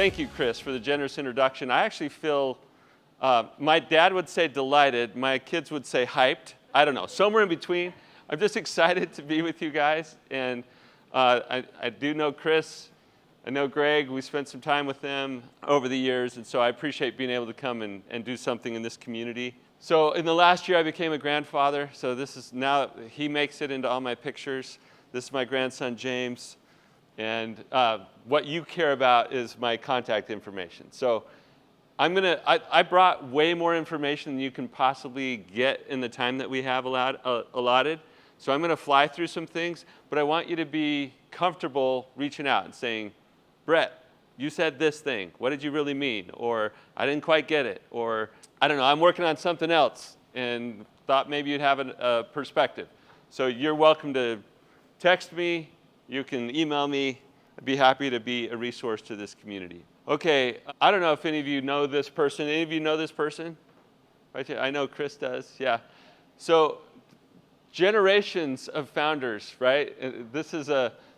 Thank you, Chris, for the generous introduction. I actually feel, my dad would say delighted, my kids would say hyped. I don't know, somewhere in between. I'm just excited to be with you guys. And I do know Chris, I know Greg, we spent some time with them over the years, and so I appreciate being able to come and do something in this community. So in the last year, I became a grandfather, so this is now, he makes it into all my pictures. This is my grandson, James, and what you care about is my contact information. So I brought way more information than you can possibly get in the time that we have allotted. So I'm gonna fly through some things, but I want you to be comfortable reaching out and saying, Brett, you said this thing. What did you really mean? Or I didn't quite get it. Or I don't know, I'm working on something else and thought maybe you'd have a perspective. So you're welcome to text me. You can email me. I'd be happy to be a resource to this community. Okay, I don't know if any of you know this person. Any of you know this person? Right here. I know Chris does, yeah. So generations of founders, right?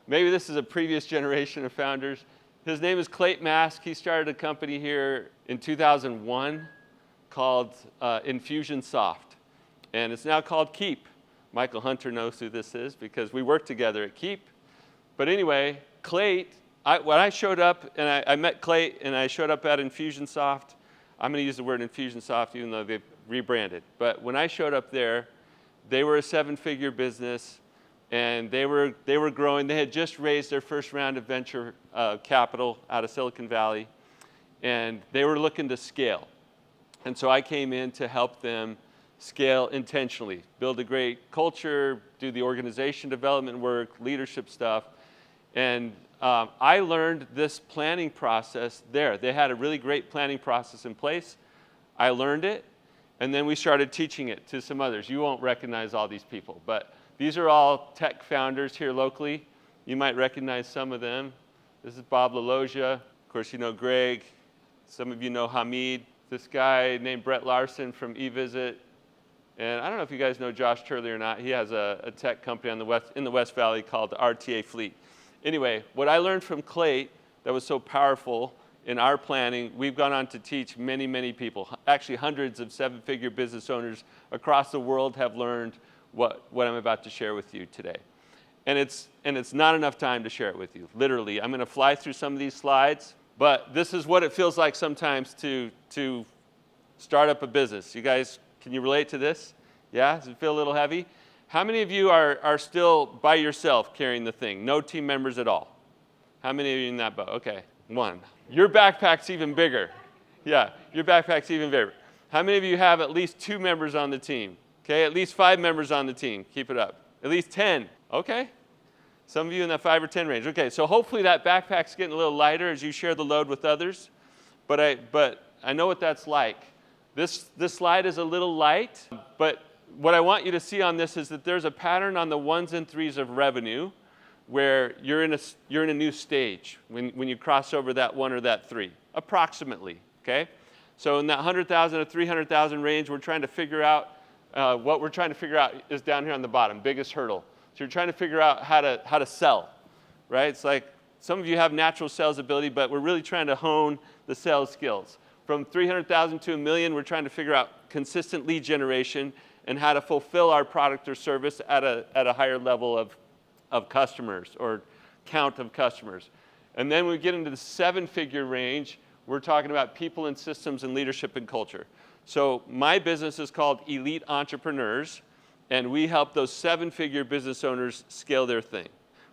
Maybe this is a previous generation of founders. His name is Clayton Mask. He started a company here in 2001 called Infusionsoft, and it's now called Keep. Michael Hunter knows who this is because we work together at Keep. But anyway, Clayton, when I showed up, and I met Clayton, and I showed up at Infusionsoft, I'm going to use the word Infusionsoft even though they've rebranded. But when I showed up there, they were a 7-figure business, and they were growing. They had just raised their first round of venture capital out of Silicon Valley, and they were looking to scale. And so I came in to help them scale intentionally, build a great culture, do the organization development work, leadership stuff. And I learned this planning process there. They had a really great planning process in place. I learned it, and then we started teaching it to some others. You won't recognize all these people, but these are all tech founders here locally. You might recognize some of them. This is Bob LaLoggia. Of course, you know Greg. Some of you know Hamid. This guy named Brett Larson from eVisit. And I don't know if you guys know Josh Turley or not. He has a tech company in the West Valley called RTA Fleet. Anyway, what I learned from Clay that was so powerful in our planning, we've gone on to teach many, many people. Actually, hundreds of 7-figure business owners across the world have learned what I'm about to share with you today. And it's not enough time to share it with you. Literally, I'm going to fly through some of these slides, but this is what it feels like sometimes to start up a business. You guys, can you relate to this? Yeah? Does it feel a little heavy? How many of you are still by yourself carrying the thing? No team members at all? How many of you in that boat? Okay, one. Your backpack's even bigger. Yeah, your backpack's even bigger. How many of you have at least 2 members on the team? Okay, at least 5 members on the team. Keep it up. At least 10. Okay. Some of you in that 5 or 10 range. Okay, so hopefully that backpack's getting a little lighter as you share the load with others. But I know what that's like. This slide is a little light, but what I want you to see on this is that there's a pattern on the 1s and 3s of revenue where you're in a new stage when you cross over that 1 or that 3, approximately, okay? So in that 100,000 to 300,000 range, we're trying to figure out, what we're trying to figure out is down here on the bottom, biggest hurdle. So you're trying to figure out how to sell, right? It's like some of you have natural sales ability, but we're really trying to hone the sales skills. From 300,000 to $1 million, we're trying to figure out consistent lead generation and how to fulfill our product or service at a higher level of customers or count of customers. And then when we get into the 7-figure range, we're talking about people and systems and leadership and culture. So my business is called Elite Entrepreneurs, and we help those 7-figure business owners scale their thing.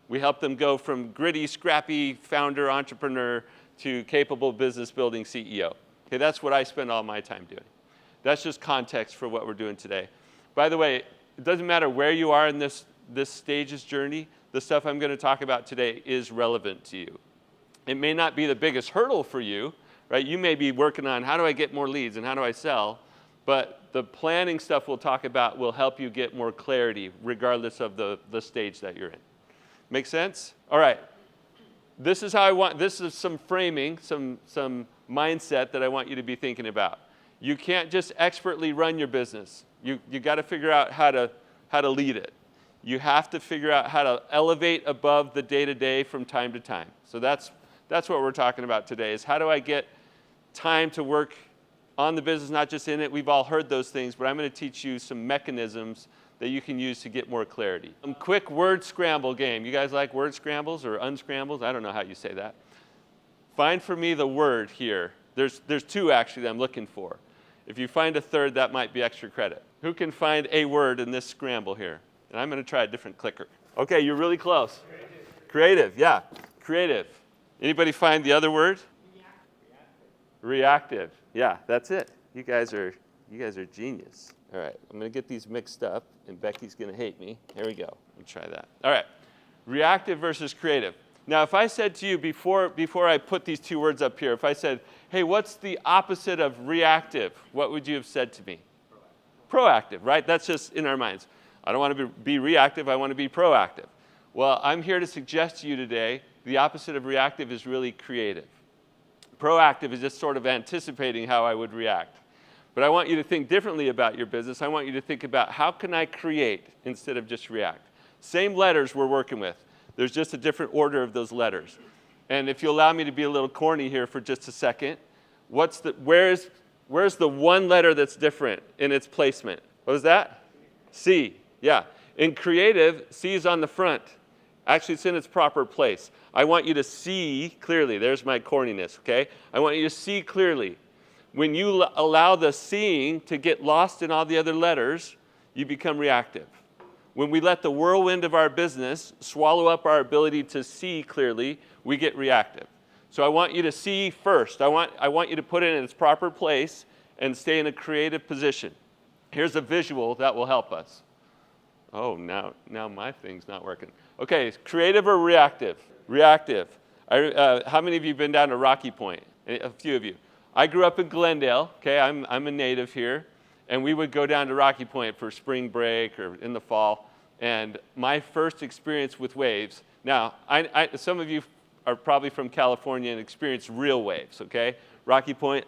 We help them go from gritty, scrappy founder entrepreneur to capable business building CEO. Okay, that's what I spend all my time doing. That's just context for what we're doing today. By the way, it doesn't matter where you are in this stage's journey, the stuff I'm going to talk about today is relevant to you. It may not be the biggest hurdle for you, right? You may be working on how do I get more leads and how do I sell, but the planning stuff we'll talk about will help you get more clarity regardless of the stage that you're in. Make sense? All right. This is some framing, some mindset that I want you to be thinking about. You can't just expertly run your business. You got to figure out how to lead it. You have to figure out how to elevate above the day-to-day from time to time. So that's That's what we're talking about today, is how do I get time to work on the business, not just in it. We've all heard those things, but I'm going to teach you some mechanisms that you can use to get more clarity. Quick word scramble game. You guys like word scrambles or unscrambles? I don't know how you say that. Find for me the word here. There's two actually that I'm looking for. If you find a third, that might be extra credit. Who can find a word in this scramble here? And I'm going to try a different clicker. Okay, you're really close. Creative, yeah. Creative. Anybody find the other word? Reactive. Yeah, that's it. You guys are genius. All right, I'm going to get these mixed up, and Becky's going to hate me. Here we go. Let me try that. All right, reactive versus creative. Now, if I said to you before I put these two words up here, if I said, hey, what's the opposite of reactive? What would you have said to me? Proactive, right? That's just in our minds. I don't want to be reactive. I want to be proactive. Well, I'm here to suggest to you today the opposite of reactive is really creative. Proactive is just sort of anticipating how I would react. But I want you to think differently about your business. I want you to think about how can I create instead of just react. Same letters we're working with. There's just a different order of those letters. And if you allow me to be a little corny here for just a second, where's the one letter that's different in its placement? What was that? C. Yeah. In creative, C is on the front. Actually, it's in its proper place. I want you to see clearly. There's my corniness, okay? I want you to see clearly. When you allow the seeing to get lost in all the other letters, you become reactive. When we let the whirlwind of our business swallow up our ability to see clearly, we get reactive. So I want you to see first. I want you to put it in its proper place and stay in a creative position. Here's a visual that will help us. Oh, now my thing's not working. Okay, creative or reactive? Reactive. How many of you have been down to Rocky Point? A few of you. I grew up in Glendale. Okay, I'm a native here. And we would go down to Rocky Point for spring break or in the fall. And my first experience with waves, now, some of you are probably from California and experienced real waves, okay? Rocky Point,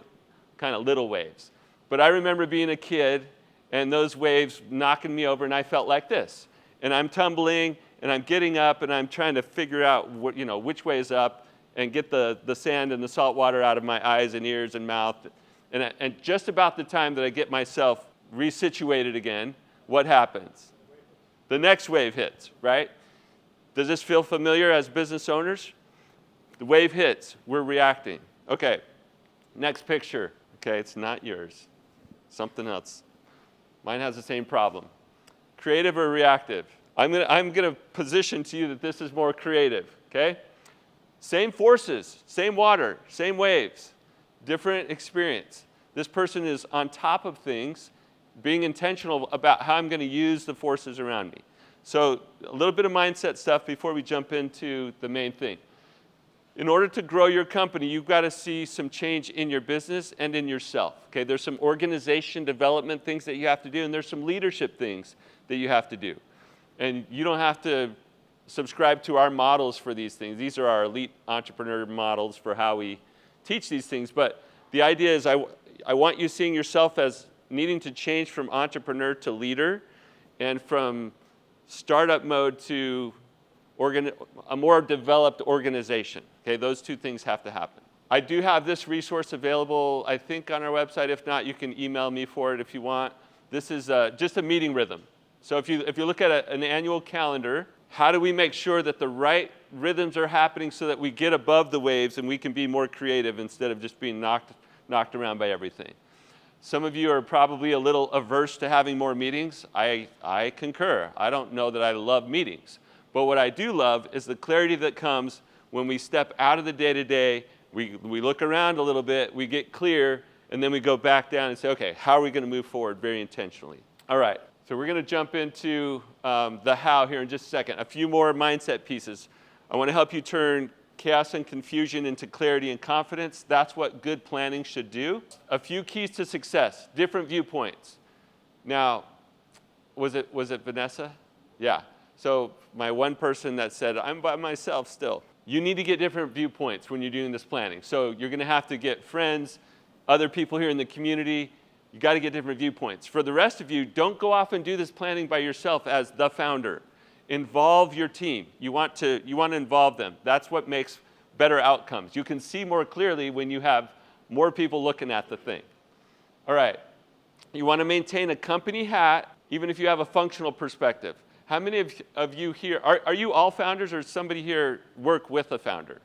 kind of little waves. But I remember being a kid and those waves knocking me over, and I felt like this. And I'm tumbling, and I'm getting up, and I'm trying to figure out which way is up and get the sand and the salt water out of my eyes and ears and mouth. And just about the time that I get myself resituated again, what happens? The next wave hits, right? Does this feel familiar as business owners? The wave hits. We're reacting. Okay, next picture. Okay, it's not yours. Something else. Mine has the same problem. Creative or reactive? I'm gonna position to you that this is more creative, okay? Same forces, same water, same waves, different experience. This person is on top of things, being intentional about how I'm going to use the forces around me. So a little bit of mindset stuff before we jump into the main thing. In order to grow your company, you've got to see some change in your business and in yourself. Okay, there's some organization development things that you have to do, and there's some leadership things that you have to do. And you don't have to subscribe to our models for these things. These are our elite entrepreneur models for how we teach these things. But the idea is I want you seeing yourself as needing to change from entrepreneur to leader and from startup mode to a more developed organization. Okay, those two things have to happen. I do have this resource available, I think, on our website. If not, you can email me for it if you want. This is just a meeting rhythm. So if you look at an annual calendar, how do we make sure that the right rhythms are happening so that we get above the waves and we can be more creative instead of just being knocked around by everything? Some of you are probably a little averse to having more meetings. I concur. I don't know that I love meetings. But what I do love is the clarity that comes when we step out of the day-to-day, we look around a little bit, we get clear, and then we go back down and say, okay, how are we going to move forward very intentionally? All right, so we're going to jump into the how here in just a second. A few more mindset pieces. I want to help you turn chaos and confusion into clarity and confidence. That's what good planning should do. A few keys to success, different viewpoints. Now, was it Vanessa? Yeah. So my one person that said, I'm by myself still. You need to get different viewpoints when you're doing this planning. So you're going to have to get friends, other people here in the community. You got to get different viewpoints. For the rest of you, don't go off and do this planning by yourself as the founder. Involve your team. You want to involve them. That's what makes better outcomes. You can see more clearly when you have more people looking at the thing. All right. You want to maintain a company hat, even if you have a functional perspective. How many of you here, are you all founders, or does somebody here work with a founder?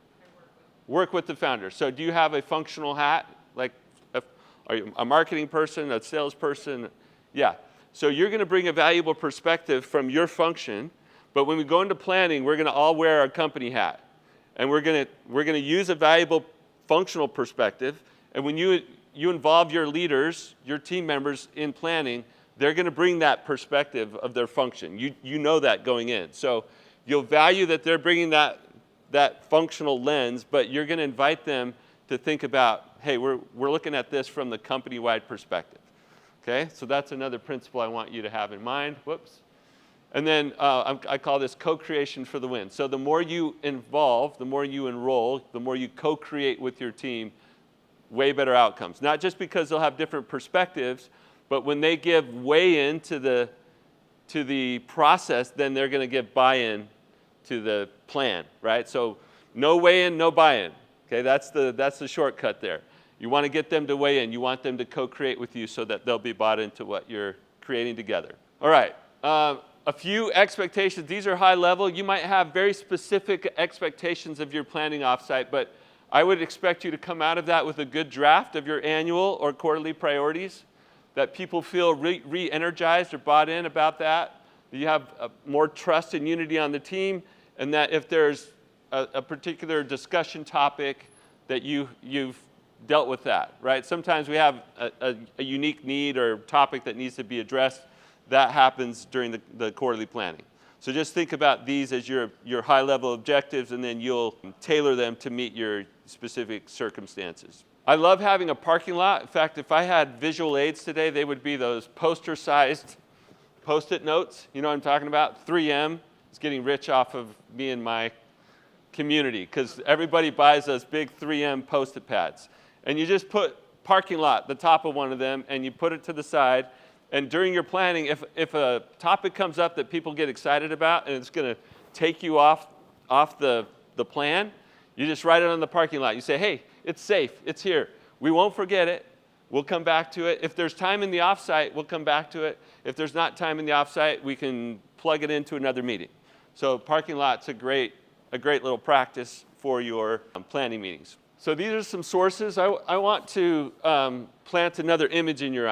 Work with the founder. So do you have a functional hat? Like, are you a marketing person, a salesperson? Yeah. So you're going to bring a valuable perspective from your function, but when we go into planning, we're going to all wear our company hat. And we're going to use a valuable functional perspective. And when you involve your leaders, your team members in planning, they're going to bring that perspective of their function. You know that going in. So you'll value that they're bringing that functional lens, but you're going to invite them to think about, hey, we're looking at this from the company-wide perspective. Okay? So that's another principle I want you to have in mind. Whoops. And then I call this co-creation for the win. So the more you involve, the more you enroll, the more you co-create with your team, way better outcomes. Not just because they'll have different perspectives, but when they give weigh-in to the process, then they're going to give buy-in to the plan, right? So no weigh-in, no buy-in. Okay, that's the shortcut there. You want to get them to weigh in. You want them to co-create with you so that they'll be bought into what you're creating together. All right. A few expectations. These are high level. You might have very specific expectations of your planning offsite, but I would expect you to come out of that with a good draft of your annual or quarterly priorities, that people feel re-energized or bought in about that you have more trust and unity on the team, and that if there's a particular discussion topic that you've dealt with that, right? Sometimes we have a unique need or topic that needs to be addressed. That happens during the quarterly planning. So just think about these as your high-level objectives, and then you'll tailor them to meet your specific circumstances. I love having a parking lot. In fact, if I had visual aids today, they would be those poster-sized Post-it notes. You know what I'm talking about? 3M is getting rich off of me and my community, because everybody buys those big 3M Post-it pads. And you just put parking lot, the top of one of them, and you put it to the side. And during your planning, if a topic comes up that people get excited about and it's going to take you off the plan, you just write it on the parking lot. You say, hey, it's safe. It's here. We won't forget it. We'll come back to it. If there's time in the offsite, we'll come back to it. If there's not time in the offsite, we can plug it into another meeting. So parking lot's a great little practice for your planning meetings. So these are some sources. I want to plant another image in your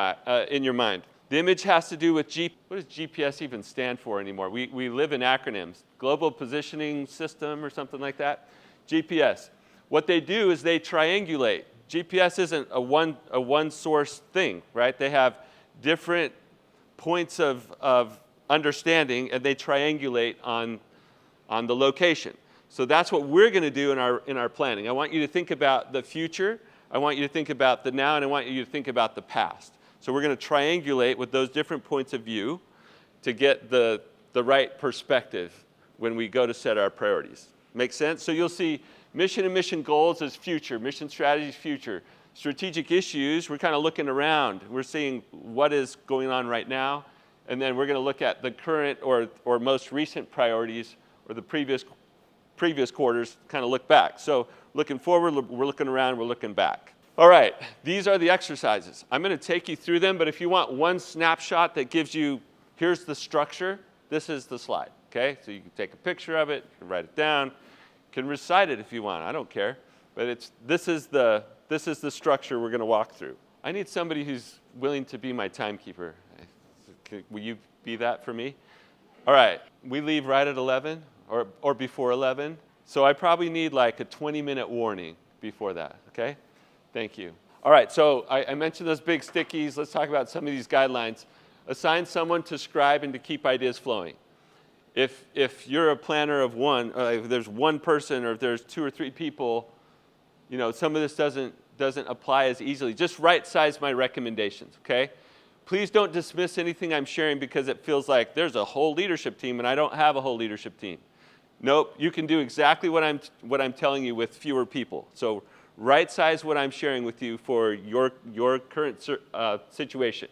mind. The image has to do with what does GPS even stand for anymore? We live in acronyms. Global Positioning System or something like that. GPS. What they do is they triangulate. GPS isn't a one source thing, right? They have different points of understanding, and they triangulate on the location. So that's what we're going to do in our planning. I want you to think about the future. I want you to think about the now, and I want you to think about the past. So we're going to triangulate with those different points of view to get the right perspective when we go to set our priorities. Make sense? So you'll see mission and mission goals as future, mission strategies future. Strategic issues, we're kind of looking around. We're seeing what is going on right now, and then we're going to look at the current or most recent priorities or the previous quarters, kind of look back. So looking forward, we're looking around, we're looking back. All right, these are the exercises. I'm going to take you through them, but if you want one snapshot that gives you, here's the structure, this is the slide, okay? So you can take a picture of it, you can write it down, you can recite it if you want, I don't care. But this is the structure we're going to walk through. I need somebody who's willing to be my timekeeper. Will you be that for me? All right, we leave right at 11 or before 11. So I probably need like a 20-minute warning before that, okay? Thank you. All right, so I mentioned those big stickies. Let's talk about some of these guidelines. Assign someone to scribe and to keep ideas flowing. If you're a planner of one, if there's one person or if there's 2 or 3 people, you know, some of this doesn't apply as easily. Just right-size my recommendations, okay? Please don't dismiss anything I'm sharing because it feels like there's a whole leadership team and I don't have a whole leadership team. Nope, you can do exactly what I'm telling you with fewer people. So right-size what I'm sharing with you for your current situation.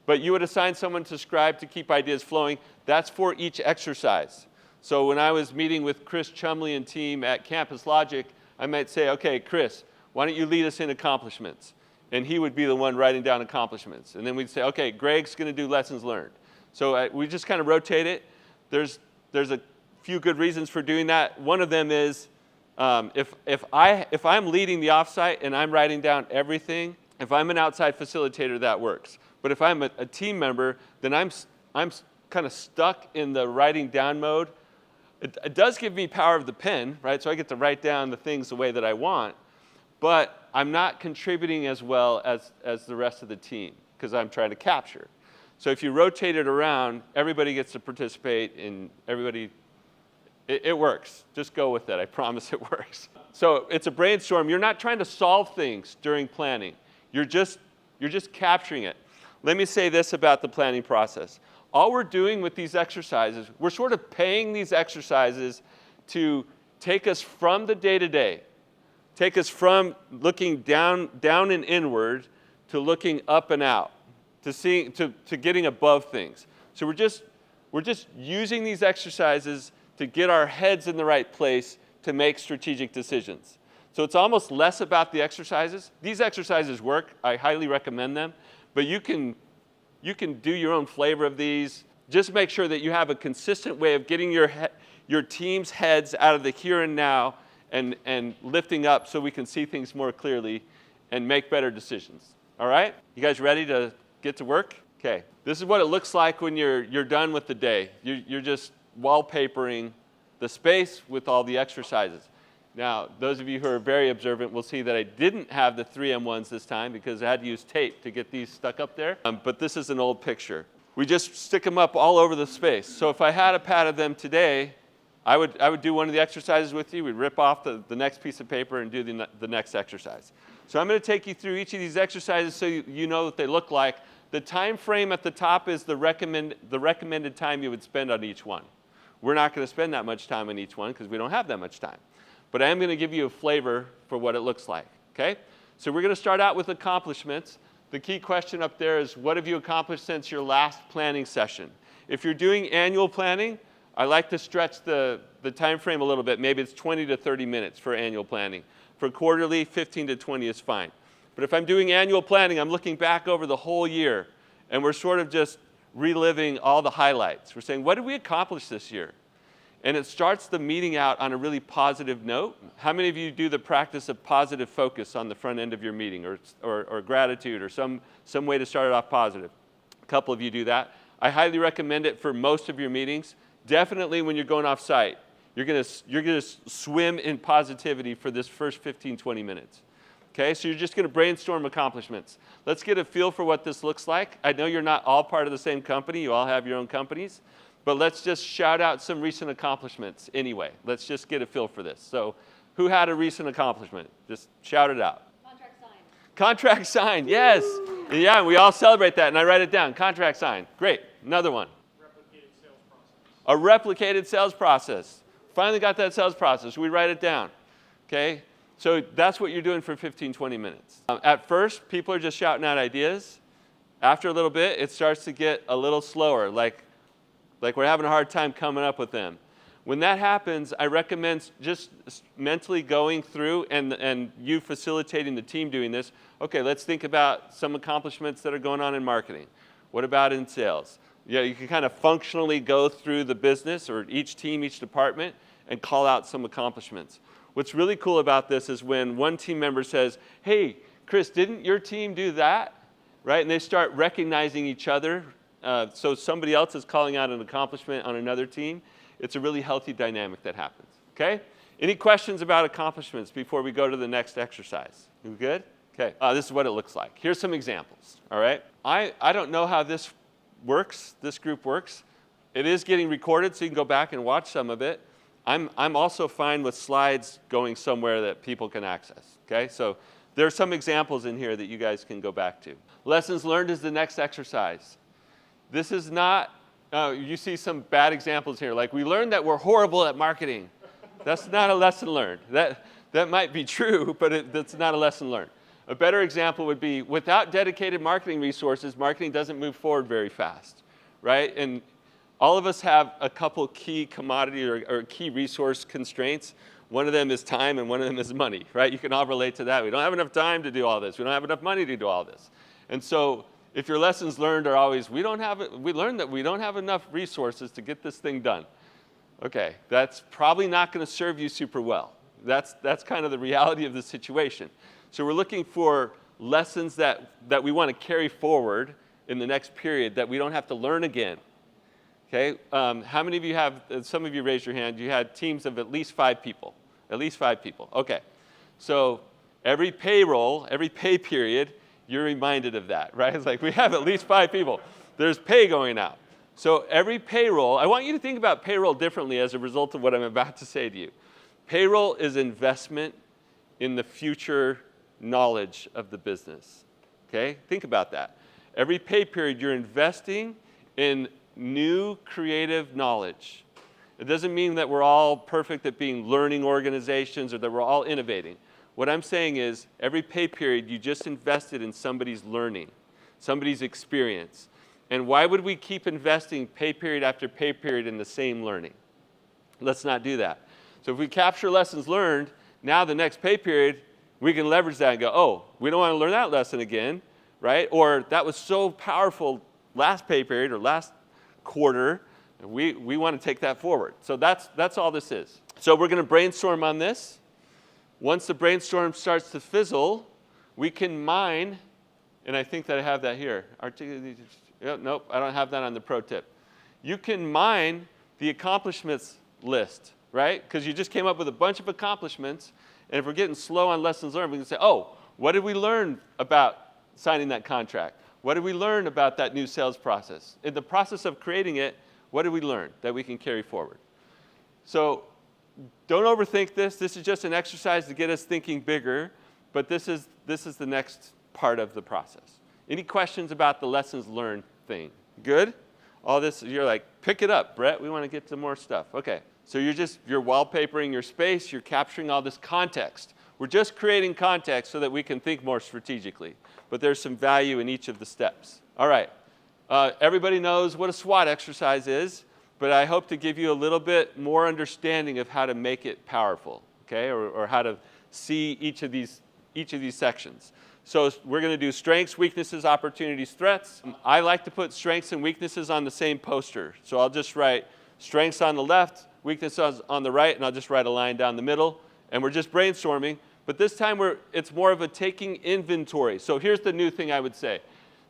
But you would assign someone to scribe to keep ideas flowing. That's for each exercise. So when I was meeting with Chris Chumley and team at Campus Logic, I might say, okay, Chris, why don't you lead us in accomplishments? And he would be the one writing down accomplishments. And then we'd say, okay, Greg's going to do lessons learned. So we just kind of rotate it. There's a few good reasons for doing that. One of them is if I'm leading the offsite and I'm writing down everything, if I'm an outside facilitator, that works. But if I'm a team member, then I'm kind of stuck in the writing down mode. It does give me power of the pen, right? So I get to write down the things the way that I want. But I'm not contributing as well as the rest of the team because I'm trying to capture. So if you rotate it around, everybody gets to participate and everybody, it works. Just go with it. I promise it works. So it's a brainstorm. You're not trying to solve things during planning. You're just capturing it. Let me say this about the planning process. All we're doing with these exercises, we're sort of paying these exercises to take us from the day-to-day, take us from looking down and inward to looking up and out, to getting above things. So we're just using these exercises to get our heads in the right place to make strategic decisions. So it's almost less about the exercises. These exercises work. I highly recommend them. But you can do your own flavor of these. Just make sure that you have a consistent way of getting your team's heads out of the here and now and lifting up so we can see things more clearly and make better decisions. All right? You guys ready to get to work? Okay. This is what it looks like when you're done with the day. You're just wallpapering the space with all the exercises. Now, those of you who are very observant will see that I didn't have the 3M ones this time because I had to use tape to get these stuck up there. But this is an old picture. We just stick them up all over the space. So if I had a pad of them today, I would do one of the exercises with you. We'd rip off the next piece of paper and do the next exercise. So I'm going to take you through each of these exercises so you know what they look like. The time frame at the top is the recommended time you would spend on each one. We're not going to spend that much time on each one because we don't have that much time. But I am going to give you a flavor for what it looks like, okay? So we're going to start out with accomplishments. The key question up there is, what have you accomplished since your last planning session? If you're doing annual planning, I like to stretch the time frame a little bit. Maybe it's 20 to 30 minutes for annual planning. For quarterly, 15 to 20 is fine. But if I'm doing annual planning, I'm looking back over the whole year, and we're sort of just reliving all the highlights. We're saying, what did we accomplish this year? And it starts the meeting out on a really positive note. How many of you do the practice of positive focus on the front end of your meeting, or gratitude, or some way to start it off positive? A couple of you do that. I highly recommend it for most of your meetings. Definitely when you're going off site. You're gonna swim in positivity for this first 15, 20 minutes. Okay, so you're just gonna brainstorm accomplishments. Let's get a feel for what this looks like. I know you're not all part of the same company. You all have your own companies. But let's just shout out some recent accomplishments anyway. Let's just get a feel for this. So who had a recent accomplishment? Just shout it out. Contract signed. Contract signed, yes. Yeah, we all celebrate that, and I write it down. Contract signed. Great. Another one. Replicated sales process. A replicated sales process. Finally got that sales process. We write it down. Okay? So that's what you're doing for 15, 20 minutes. At first, people are just shouting out ideas. After a little bit, it starts to get a little slower, like we're having a hard time coming up with them. When that happens, I recommend just mentally going through and you facilitating the team doing this. Okay, let's think about some accomplishments that are going on in marketing. What about in sales? Yeah, you can kind of functionally go through the business or each team, each department, and call out some accomplishments. What's really cool about this is when one team member says, hey, Chris, didn't your team do that? Right? And they start recognizing each other. So somebody else is calling out an accomplishment on another team. It's a really healthy dynamic that happens. Okay? Any questions about accomplishments before we go to the next exercise? You good? Okay. This is what it looks like. Here's some examples. All right? I don't know how this works, this group works. It is getting recorded, so you can go back and watch some of it. I'm also fine with slides going somewhere that people can access. Okay? So there are some examples in here that you guys can go back to. Lessons learned is the next exercise. This is not, you see some bad examples here. Like, we learned that we're horrible at marketing. That's not a lesson learned. That might be true, but that's not a lesson learned. A better example would be, without dedicated marketing resources, marketing doesn't move forward very fast, right? And all of us have a couple key commodity or key resource constraints. One of them is time and one of them is money, right? You can all relate to that. We don't have enough time to do all this. We don't have enough money to do all this. And so if your lessons learned are always, we learned that we don't have enough resources to get this thing done. Okay, that's probably not going to serve you super well. That's kind of the reality of the situation. So we're looking for lessons that we want to carry forward in the next period that we don't have to learn again. Okay, how many of you have, some of you raised your hand, you had teams of at least 5 people. At least 5 people, okay. So every payroll, every pay period, you're reminded of that, right? It's like we have at least 5 people. There's pay going out. So every payroll, I want you to think about payroll differently as a result of what I'm about to say to you. Payroll is investment in the future knowledge of the business, okay? Think about that. Every pay period, you're investing in new creative knowledge. It doesn't mean that we're all perfect at being learning organizations or that we're all innovating. What I'm saying is every pay period, you just invested in somebody's learning, somebody's experience. And why would we keep investing pay period after pay period in the same learning? Let's not do that. So if we capture lessons learned, now the next pay period, we can leverage that and go, oh, we don't want to learn that lesson again, right? Or that was so powerful last pay period or last quarter, we want to take that forward. So that's all this is. So we're going to brainstorm on this. Once the brainstorm starts to fizzle, we can mine, and I think that I have that here. Nope, I don't have that on the pro tip. You can mine the accomplishments list, right? Because you just came up with a bunch of accomplishments, and if we're getting slow on lessons learned, we can say, oh, what did we learn about signing that contract? What did we learn about that new sales process? In the process of creating it, what did we learn that we can carry forward? So don't overthink this. This is just an exercise to get us thinking bigger, but this is the next part of the process. Any questions about the lessons learned thing? Good? All this, you're like, pick it up, Brett. We want to get to more stuff. Okay. So you're wallpapering your space. You're capturing all this context. We're just creating context so that we can think more strategically. But there's some value in each of the steps. All right. Everybody knows what a SWOT exercise is, but I hope to give you a little bit more understanding of how to make it powerful, okay, or how to see each of these sections. So we're going to do strengths, weaknesses, opportunities, threats. I like to put strengths and weaknesses on the same poster. So I'll just write strengths on the left, weaknesses on the right, and I'll just write a line down the middle. And we're just brainstorming. But this time it's more of a taking inventory. So here's the new thing I would say.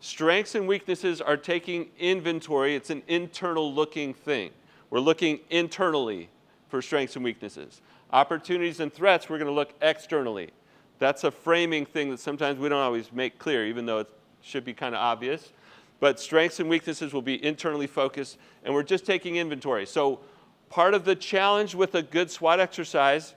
Strengths and weaknesses are taking inventory. It's an internal looking thing. We're looking internally for strengths and weaknesses. Opportunities and threats, we're going to look externally. That's a framing thing that sometimes we don't always make clear, even though it should be kind of obvious. But strengths and weaknesses will be internally focused, and we're just taking inventory. So part of the challenge with a good SWOT exercise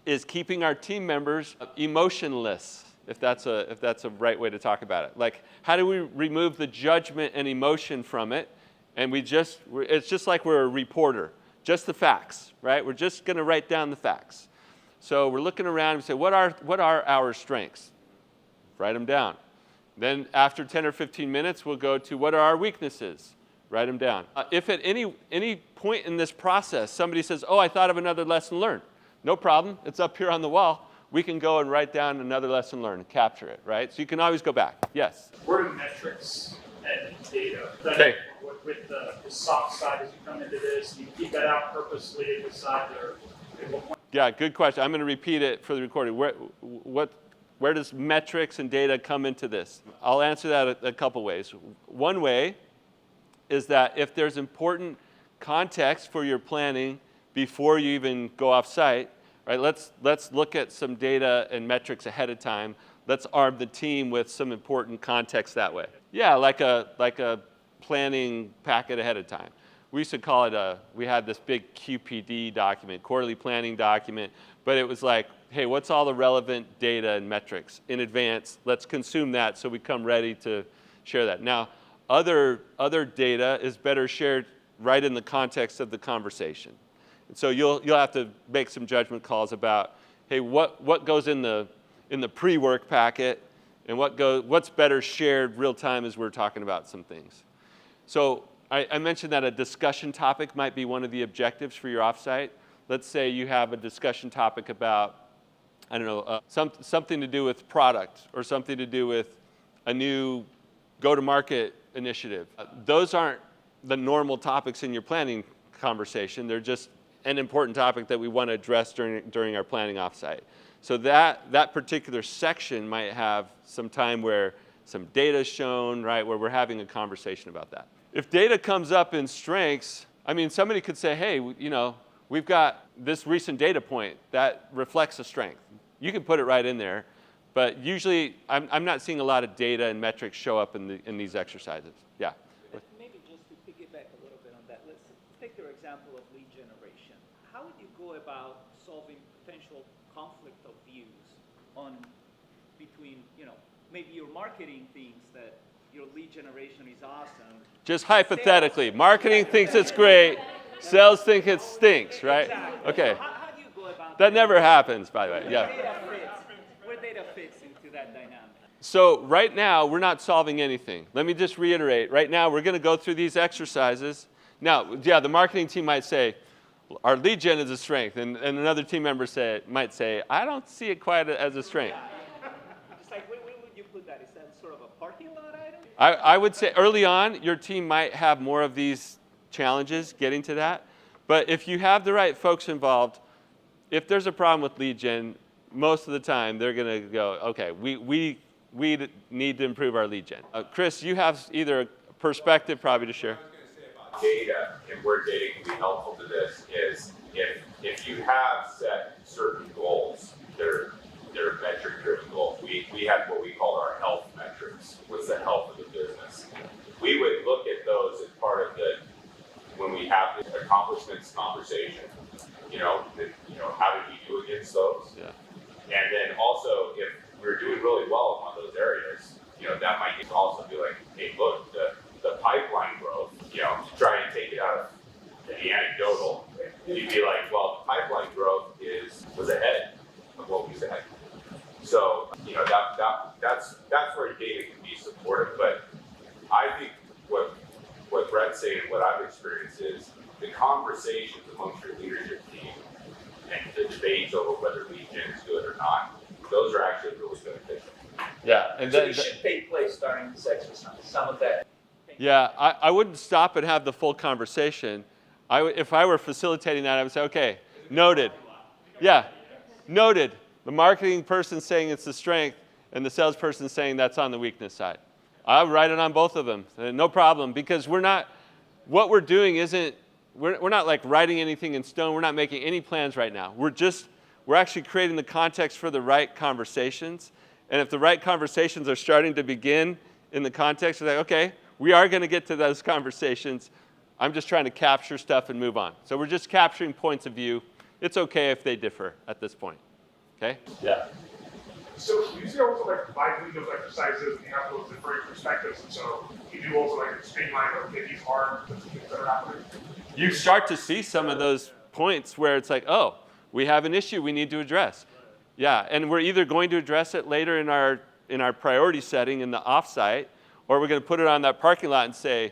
is keeping our team members emotionless, if that's a right way to talk about it. Like, how do we remove the judgment and emotion from it? And it's just like we're a reporter, just the facts, right? We're just going to write down the facts. So we're looking around and say, what are our strengths? Write them down. Then after 10 or 15 minutes, we'll go to what are our weaknesses? Write them down. If at any point in this process somebody says, oh, I thought of another lesson learned, no problem. It's up here on the wall. We can go and write down another lesson learned and capture it, right? So you can always go back. Yes? Where do metrics and data, Okay. with the soft side as you come into this, you keep that out purposely at the side there? At what point? Yeah, good question. I'm going to repeat it for the recording. Where does metrics and data come into this? I'll answer that a couple ways. One way is that if there's important context for your planning before you even go off-site, right? Let's look at some data and metrics ahead of time. Let's arm the team with some important context that way. Yeah, like a planning packet ahead of time. We used to call it we had this big QPD document, quarterly planning document, but it was like, hey, what's all the relevant data and metrics in advance? Let's consume that so we come ready to share that. Now, other data is better shared right in the context of the conversation. And so you'll have to make some judgment calls about, hey, what goes in the pre-work packet and what's better shared real time as we're talking about some things. So I mentioned that a discussion topic might be one of the objectives for your offsite. let's say you have a discussion topic about, I don't know, something to do with product or something to do with a new go-to-market initiative. Those aren't the normal topics in your planning conversation. They're just an important topic that we want to address during our planning offsite. So that particular section might have some time where some data is shown, right, where we're having a conversation about that. If data comes up in strengths, I mean, somebody could say, hey, you know, we've got this recent data point that reflects a strength. You can put it right in there, but usually I'm not seeing a lot of data and metrics show up in these exercises. Yeah. Maybe just to piggyback a little bit on that, let's take your example of lead generation. How would you go about solving potential conflict of views between, you know, maybe your marketing thinks that your lead generation is awesome. Just hypothetically, marketing thinks it's great, sales think it stinks, right? Exactly. Okay. So how do you go about that? Never happens, by the way. Yeah. Where data fits into that dynamic? So right now, we're not solving anything. Let me just reiterate. Right now, we're going to go through these exercises. Now, yeah, the marketing team might say, our lead gen is a strength, and another team member might say, I don't see it quite as a strength. Just like, where would you put that? Is that sort of a parking lot item? I would say early on, your team might have more of these challenges getting to that. But if you have the right folks involved, if there's a problem with lead gen, most of the time they're going to go, okay, we need to improve our lead gen. Chris, you have either a perspective probably to share. Data and where data can be helpful to this is if you have set certain goals, they're metric-driven goals. We have what we call our health metrics. What's the health of the business? We would look at those as part of when we have the accomplishments conversation. How did we do against those? Yeah. And then also, if we're doing really well in one of those areas, that might also be like, hey, look, the pipeline growth, try and take it out of the anecdotal. You'd be like, well, the pipeline growth was ahead of what we said. So, that's where data can be supportive. But I think what Brett's saying, what I've experienced is the conversations amongst your leadership team and the debates over whether lead gen is good or not, those are actually really beneficial. Yeah, and So it should take place during this exercise. Some of that. Yeah, I wouldn't stop and have the full conversation. If I were facilitating that, I would say, okay, noted. Yeah, noted. The marketing person saying it's the strength and the salesperson saying that's on the weakness side. I'll write it on both of them, no problem, because what we're doing isn't, we're not like writing anything in stone. We're not making any plans right now. We're actually creating the context for the right conversations. And if the right conversations are starting to begin in the context, we're like, okay, we are going to get to those conversations. I'm just trying to capture stuff and move on. So we're just capturing points of view. It's okay if they differ at this point. Okay? Yeah. So you see also like by doing those exercises, you have those different perspectives, and so you do also like streamline, okay, these are the things that are happening. You start to see some of those points where it's like, oh, we have an issue we need to address. Yeah, and we're either going to address it later in our priority setting in the offsite, or we're going to put it on that parking lot and say,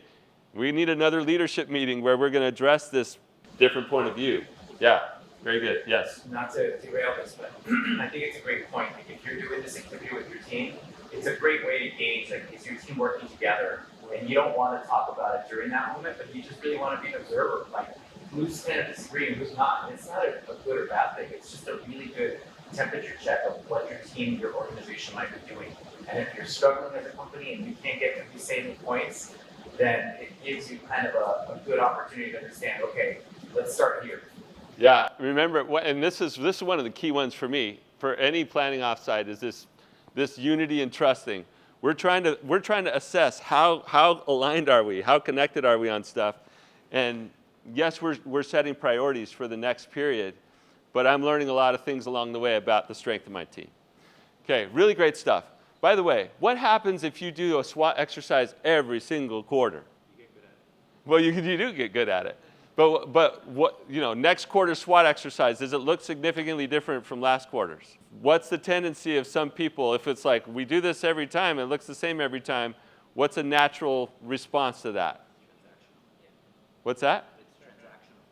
we need another leadership meeting where we're going to address this different point of view. Yeah, very good. Yes. Not to derail this, but I think it's a great point. Like if you're doing this activity with your team, it's a great way to gauge, like, is your team working together? And you don't want to talk about it during that moment, but you just really want to be an observer. Like, who's kind of disagreeing, who's not. And it's not a good or bad thing. It's just a really good temperature check of what your team, your organization might be doing. And if you're struggling as a company and you can't get to these same points, then it gives you kind of a good opportunity to understand, okay, let's start here. Yeah, remember, and this is one of the key ones for me, for any planning offsite, is this unity and trust thing. We're trying to assess how aligned are we, how connected are we on stuff, and yes, we're setting priorities for the next period, but I'm learning a lot of things along the way about the strength of my team. Okay, really great stuff. By the way, what happens if you do a SWOT exercise every single quarter? You get good at it. Well, you do get good at it. But what, next quarter SWOT exercise, does it look significantly different from last quarter's? What's the tendency of some people, if it's like, we do this every time, it looks the same every time, what's a natural response to that? Transactional. Yeah. What's that? It's transactional.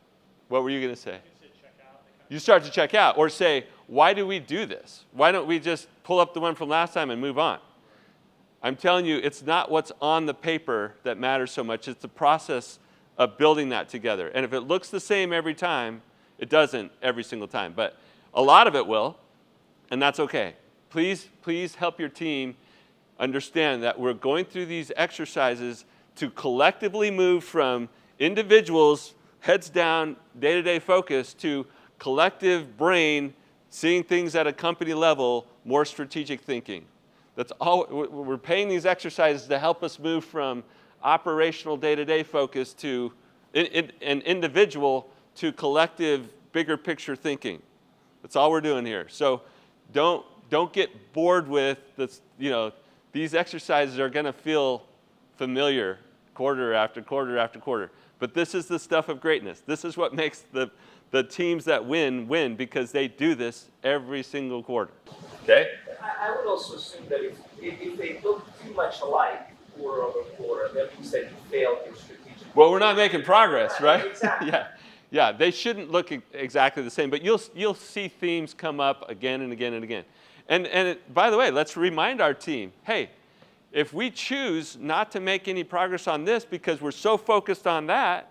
What were you going to say? You said check out. you start to check out or say, why do we do this? Why don't we just pull up the one from last time and move on? I'm telling you, it's not what's on the paper that matters so much. It's the process of building that together. And if it looks the same every time, it doesn't every single time. But a lot of it will, and that's okay. Please help your team understand that we're going through these exercises to collectively move from individuals, heads down, day-to-day focus, to collective brain, seeing things at a company level, more strategic thinking. That's all. We're paying these exercises to help us move from operational day-to-day focus to an individual to collective, bigger picture thinking. That's all we're doing here. So don't get bored with this. These exercises are going to feel familiar quarter after quarter after quarter. But this is the stuff of greatness. This is what makes the teams that win because they do this every single quarter. Okay? I would also assume that if they look too much alike quarter over quarter, that means that you failed your strategic. Well, we're not making progress, right? Exactly. Yeah. They shouldn't look exactly the same, but you'll see themes come up again and again and again. And by the way, let's remind our team, hey, if we choose not to make any progress on this because we're so focused on that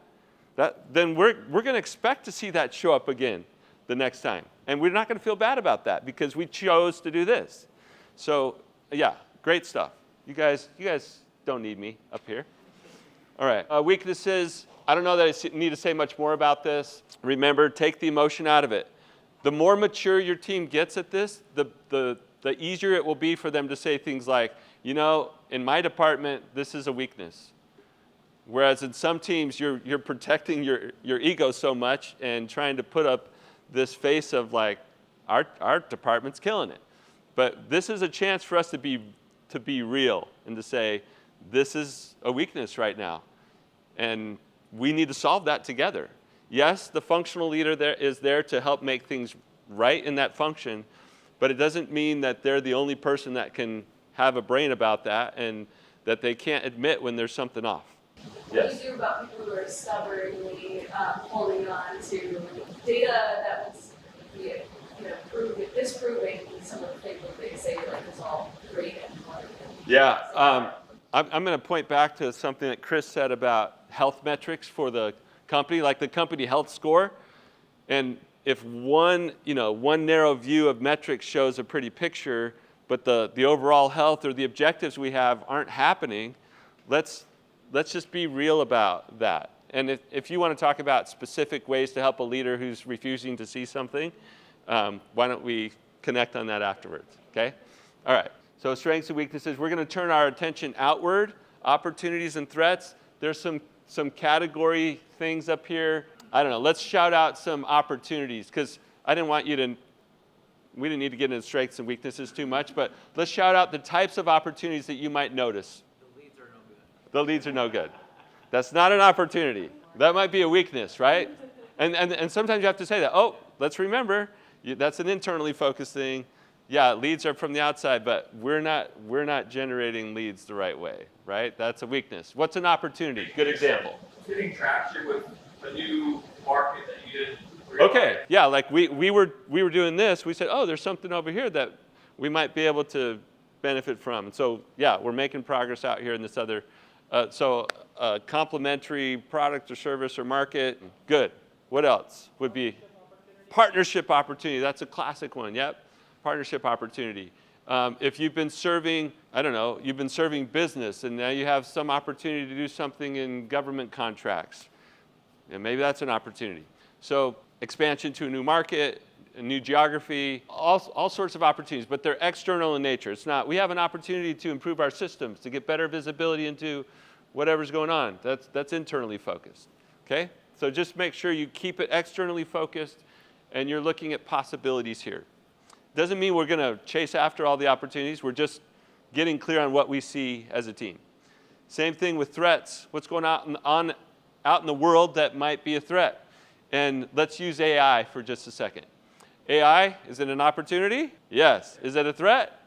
then we're going to expect to see that show up again the next time. And we're not going to feel bad about that because we chose to do this. So, yeah, great stuff. You guys don't need me up here. All right, weaknesses. I don't know that I need to say much more about this. Remember, take the emotion out of it. The more mature your team gets at this, the easier it will be for them to say things like, in my department, this is a weakness. Whereas in some teams, you're protecting your ego so much and trying to put up this face of like, our department's killing it. But this is a chance for us to be real and to say, this is a weakness right now. And we need to solve that together. Yes, the functional leader is there to help make things right in that function, but it doesn't mean that they're the only person that can have a brain about that and that they can't admit when there's something off. What do you do about people who are stubbornly holding on to data that was disproving some of the things that they say is all great and wonderful? Yeah, I'm going to point back to something that Chris said about health metrics for the company, like the company health score. And if one narrow view of metrics shows a pretty picture, but the overall health or the objectives we have aren't happening, let's just be real about that. And if you want to talk about specific ways to help a leader who's refusing to see something, why don't we connect on that afterwards, okay? All right, so strengths and weaknesses. We're going to turn our attention outward, opportunities and threats. There's some category things up here. I don't know, let's shout out some opportunities, because I didn't want you to, we didn't need to get into strengths and weaknesses too much, but let's shout out the types of opportunities that you might notice. The leads are no good. That's not an opportunity. That might be a weakness, right? And sometimes you have to say that. Oh, let's remember, that's an internally focused thing. Yeah, leads are from the outside, but we're not generating leads the right way, right? That's a weakness. What's an opportunity? Good example. Getting traction with a new market that you didn't realize. Okay, yeah, like we were doing this. We said, oh, there's something over here that we might be able to benefit from. And so, yeah, we're making progress out here in this other. Complementary product or service or market, good. What else would be? Partnership opportunity, that's a classic one, yep. Partnership opportunity. If you've been serving, you've been serving business and now you have some opportunity to do something in government contracts, and maybe that's an opportunity. So expansion to a new market, a new geography, all sorts of opportunities, but they're external in nature. It's not, we have an opportunity to improve our systems, to get better visibility into whatever's going on. That's internally focused, okay? So just make sure you keep it externally focused and you're looking at possibilities here. Doesn't mean we're gonna chase after all the opportunities, we're just getting clear on what we see as a team. Same thing with threats. What's going on out in the world that might be a threat? And let's use AI for just a second. AI, is it an opportunity? Yes. Is it a threat?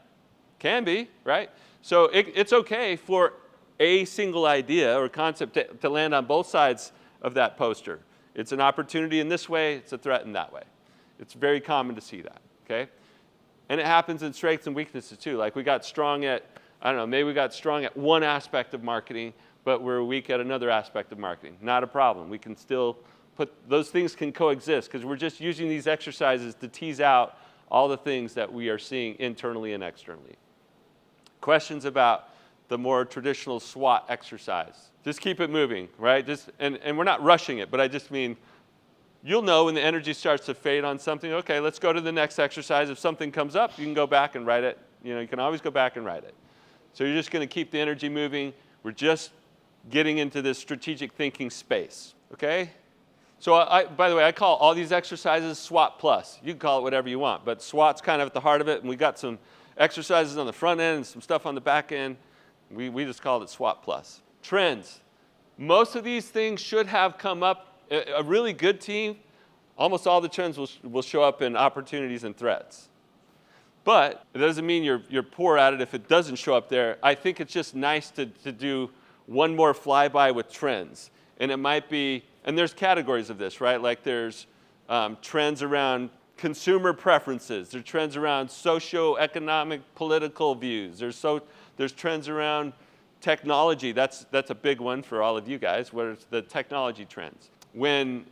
Can be, right? So it's okay for a single idea or concept to land on both sides of that poster. It's an opportunity in this way, it's a threat in that way. It's very common to see that, okay? And it happens in strengths and weaknesses too. Like we got strong at, I don't know, maybe we got strong at one aspect of marketing, but we're weak at another aspect of marketing. Not a problem. We can still those things can coexist because we're just using these exercises to tease out all the things that we are seeing internally and externally. Questions about the more traditional SWOT exercise? Just keep it moving, right? And we're not rushing it, but I just mean, you'll know when the energy starts to fade on something, okay, let's go to the next exercise. If something comes up, you can go back and write it. You can always go back and write it. So you're just going to keep the energy moving. We're just getting into this strategic thinking space, okay? So by the way, I call all these exercises SWOT plus. You can call it whatever you want, but SWOT's kind of at the heart of it, and we got some exercises on the front end and some stuff on the back end. We just called it SWOT plus. Trends. Most of these things should have come up. A really good team, almost all the trends will show up in opportunities and threats. But it doesn't mean you're poor at it if it doesn't show up there. I think it's just nice to do one more flyby with trends. And it might be, and there's categories of this, right? Like there's trends around consumer preferences. There's trends around socio-economic, political views. There's trends around technology. That's a big one for all of you guys. What are the technology trends? When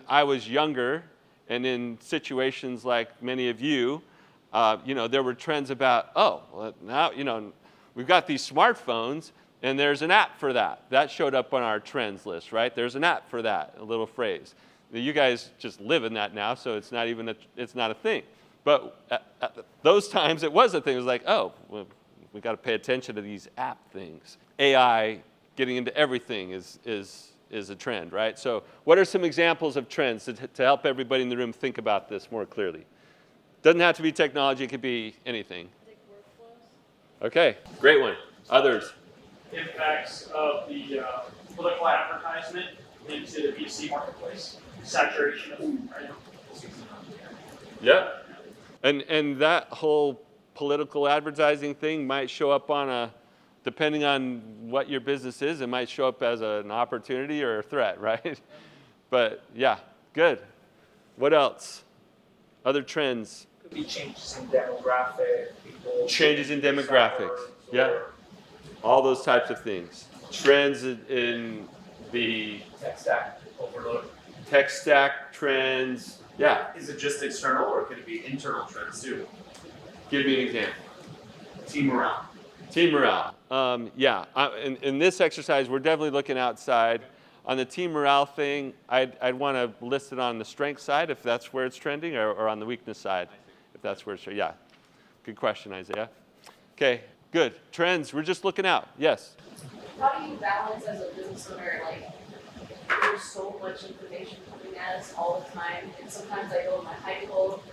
I was younger and in situations like many of you, there were trends about, now, we've got these smartphones and there's an app for that. That showed up on our trends list, right? There's an app for that, a little phrase. You guys just live in that now, so it's not a thing. But at those times it was a thing. It was like, we got to pay attention to these app things. AI getting into everything is a trend, right? So what are some examples of trends to help everybody in the room think about this more clearly? Doesn't have to be technology, it could be anything. Okay, great one. Others? Impacts of the political advertisement into the B2C marketplace. Saturation of, right? Yeah. And that whole political advertising thing might show up depending on what your business is, it might show up as an opportunity or a threat, right? But yeah, good. What else? Other trends? Could be changes in demographic, people. Changes in demographics, yeah. All those types of things. Trends in the Tech stack overload. tech stack trends, yeah. Is it just external or could it be internal trends too? Give me an example. Team morale. Team morale. In this exercise, we're definitely looking outside. On the team morale thing, I'd want to list it on the strength side if that's where it's trending, or on the weakness side if that's where it's trending. Yeah. Good question, Isaiah. Okay, good. Trends, we're just looking out. Yes? How do you balance as a business owner, like, there's so much information coming at us all the time, and sometimes I go in my hidey hole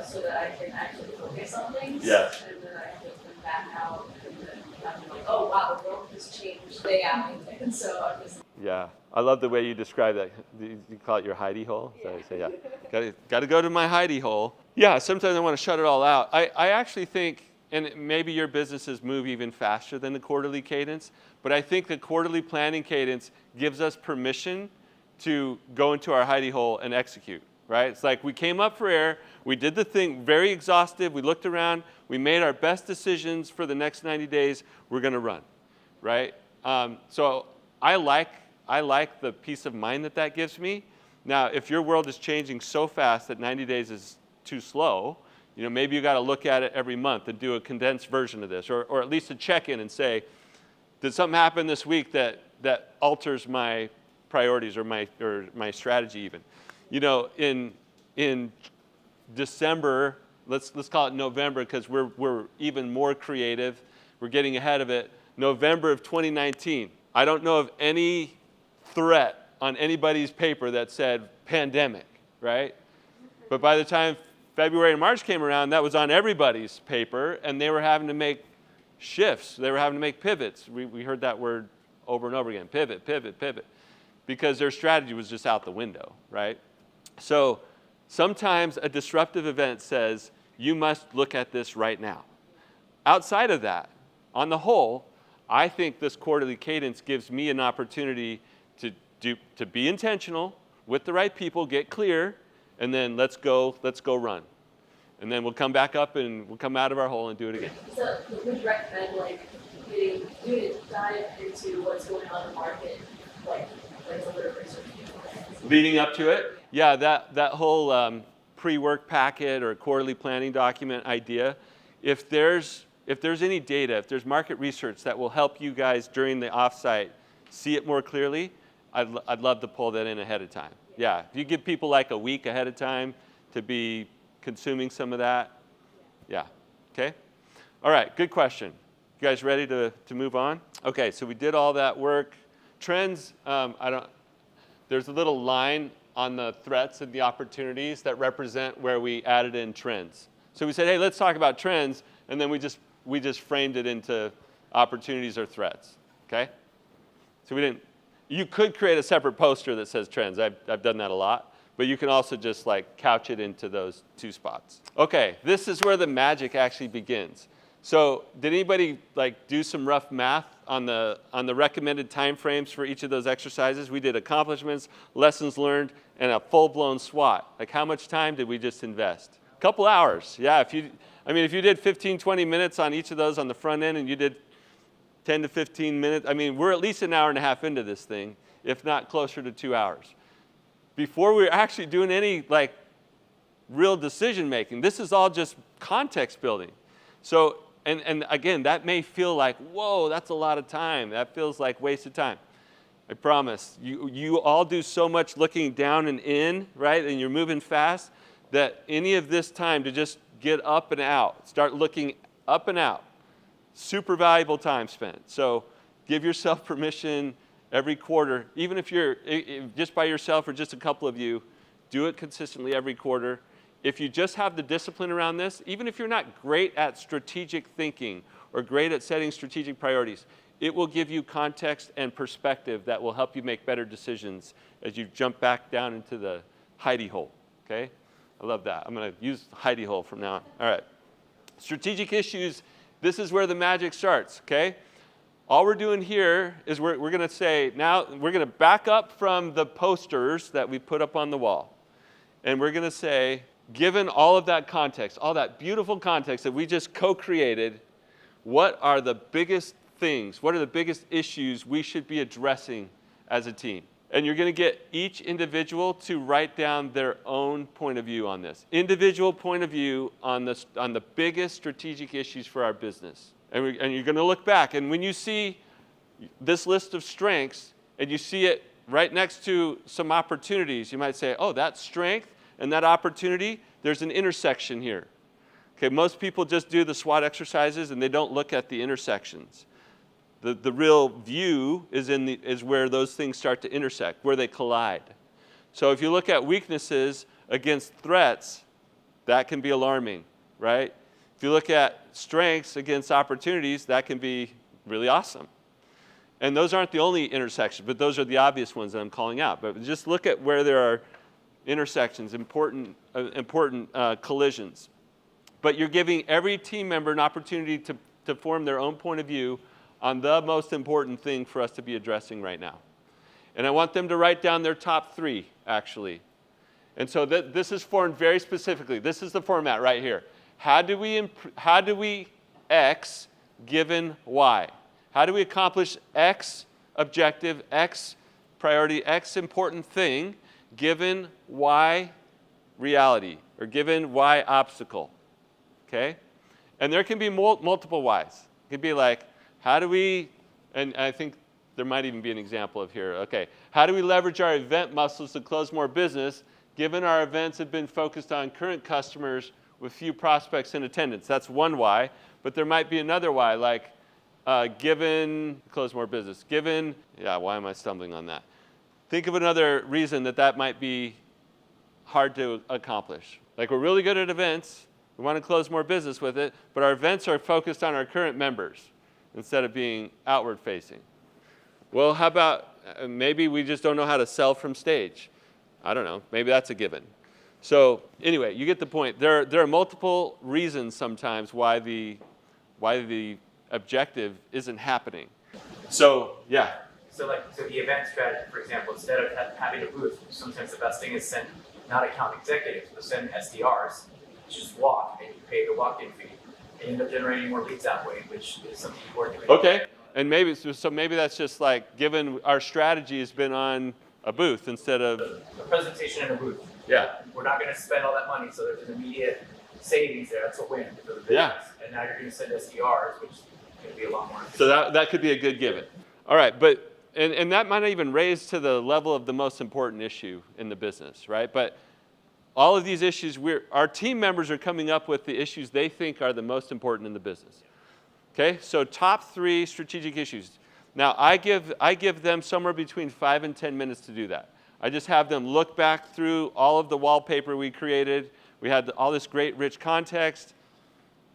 so that I can actually focus on things. Yes. And then I have to come back out, and then I'm like, oh wow, the world has changed day out. And so I'm just. Yeah, I love the way you describe that. You call it your hidey hole? So I say, yeah, got to go to my hidey hole. Yeah, sometimes I want to shut it all out. I actually think, and maybe your businesses move even faster than the quarterly cadence, but I think the quarterly planning cadence gives us permission to go into our hidey hole and execute, right? It's like we came up for air, we did the thing very exhaustive, we looked around, we made our best decisions for the next 90 days, we're going to run, right? So I like the peace of mind that gives me. Now, if your world is changing so fast that 90 days is too slow, maybe you got to look at it every month and do a condensed version of this, or at least a check-in and say, did something happen this week that alters my priorities or my strategy even? In December, let's call it November because we're even more creative. We're getting ahead of it. November of 2019. I don't know of any threat on anybody's paper that said pandemic, right? But by the time February and March came around, that was on everybody's paper, and they were having to make shifts. They were having to make pivots. We heard that word over and over again, pivot, pivot, pivot, because their strategy was just out the window, right? So sometimes a disruptive event says, you must look at this right now. Outside of that, on the whole, I think this quarterly cadence gives me an opportunity to be intentional with the right people, get clear, and then let's go run. And then we'll come back up and we'll come out of our hole and do it again. So would you recommend like doing a dive into what's going on in the market, like a little research? Leading up to it, yeah, that whole pre-work packet or quarterly planning document idea, if there's any data, if there's market research that will help you guys during the offsite see it more clearly, I'd love to pull that in ahead of time. Yeah, if you give people like a week ahead of time to be consuming some of that, yeah, okay? All right, good question. You guys ready to move on? Okay, so we did all that work. Trends, there's a little line on the threats and the opportunities that represent where we added in trends. So we said, hey, let's talk about trends, and then we just framed it into opportunities or threats, okay? So you could create a separate poster that says trends. I've done that a lot. But you can also just like couch it into those two spots. Okay, this is where the magic actually begins. So did anybody like do some rough math on the recommended time frames for each of those exercises? We did accomplishments, lessons learned, and a full-blown SWOT. Like how much time did we just invest? A couple hours. Yeah, if you did 15, 20 minutes on each of those on the front end and you did 10 to 15 minutes, we're at least an hour and a half into this thing, if not closer to 2 hours. Before we were actually doing any like real decision making. This is all just context building. So, and again, that may feel like, whoa, that's a lot of time. That feels like wasted time. I promise, you all do so much looking down and in, right? And you're moving fast that any of this time to just get up and out, start looking up and out, super valuable time spent. So give yourself permission every quarter, even if you're just by yourself or just a couple of you, do it consistently every quarter. If you just have the discipline around this, even if you're not great at strategic thinking or great at setting strategic priorities, it will give you context and perspective that will help you make better decisions as you jump back down into the hidey hole, okay? I love that. I'm going to use hidey hole from now on. All right. Strategic issues, this is where the magic starts, okay? All we're doing here is we're going to say, now we're going to back up from the posters that we put up on the wall. And we're going to say, given all of that context, all that beautiful context that we just co-created, what are the biggest things, what are the biggest issues we should be addressing as a team? And you're going to get each individual to write down their own point of view on this. Individual point of view on the biggest strategic issues for our business. And you're going to look back, and when you see this list of strengths, and you see it right next to some opportunities, you might say, oh, that strength and that opportunity, there's an intersection here. Okay, most people just do the SWOT exercises, and they don't look at the intersections. The real view is where those things start to intersect, where they collide. So if you look at weaknesses against threats, that can be alarming, right? If you look at strengths against opportunities, that can be really awesome. And those aren't the only intersections, but those are the obvious ones that I'm calling out. But just look at where there are intersections, important collisions. But you're giving every team member an opportunity to form their own point of view on the most important thing for us to be addressing right now. And I want them to write down their top 3, actually. And so this is formed very specifically. This is the format right here. How do we X given Y? How do we accomplish X objective, X priority, X important thing given Y reality or given Y obstacle? Okay? And there can be multiple Ys. It could be like, how do we, and I think there might even be an example of here. Okay, how do we leverage our event muscles to close more business given our events have been focused on current customers with few prospects in attendance? That's one why, but there might be another why, like given, close more business, given, yeah, why am I stumbling on that? Think of another reason that might be hard to accomplish. Like we're really good at events, we want to close more business with it, but our events are focused on our current members instead of being outward facing. Well, how about maybe we just don't know how to sell from stage? I don't know, maybe that's a given. So anyway, you get the point. There are multiple reasons sometimes why the objective isn't happening. So So the event strategy, for example, instead of having a booth, sometimes the best thing is not account executives, but send SDRs, just walk and you pay the walk-in fee. And you end up generating more leads that way, which is something we're doing. Okay, and maybe that's just like, given our strategy has been on a booth instead of A presentation in a booth. yeah. We're not going to spend all that money, so there's an immediate savings there. That's a win for the business. Yeah. And now you're going to send SDRs, which is going to be a lot more. So that could be a good given. All right, but and that might not even raise to the level of the most important issue in the business, right? But all of these issues, our team members are coming up with the issues they think are the most important in the business. Okay, so top 3 strategic issues. Now I give them somewhere between 5 and 10 minutes to do that. I just have them look back through all of the wallpaper we created. We had all this great rich context.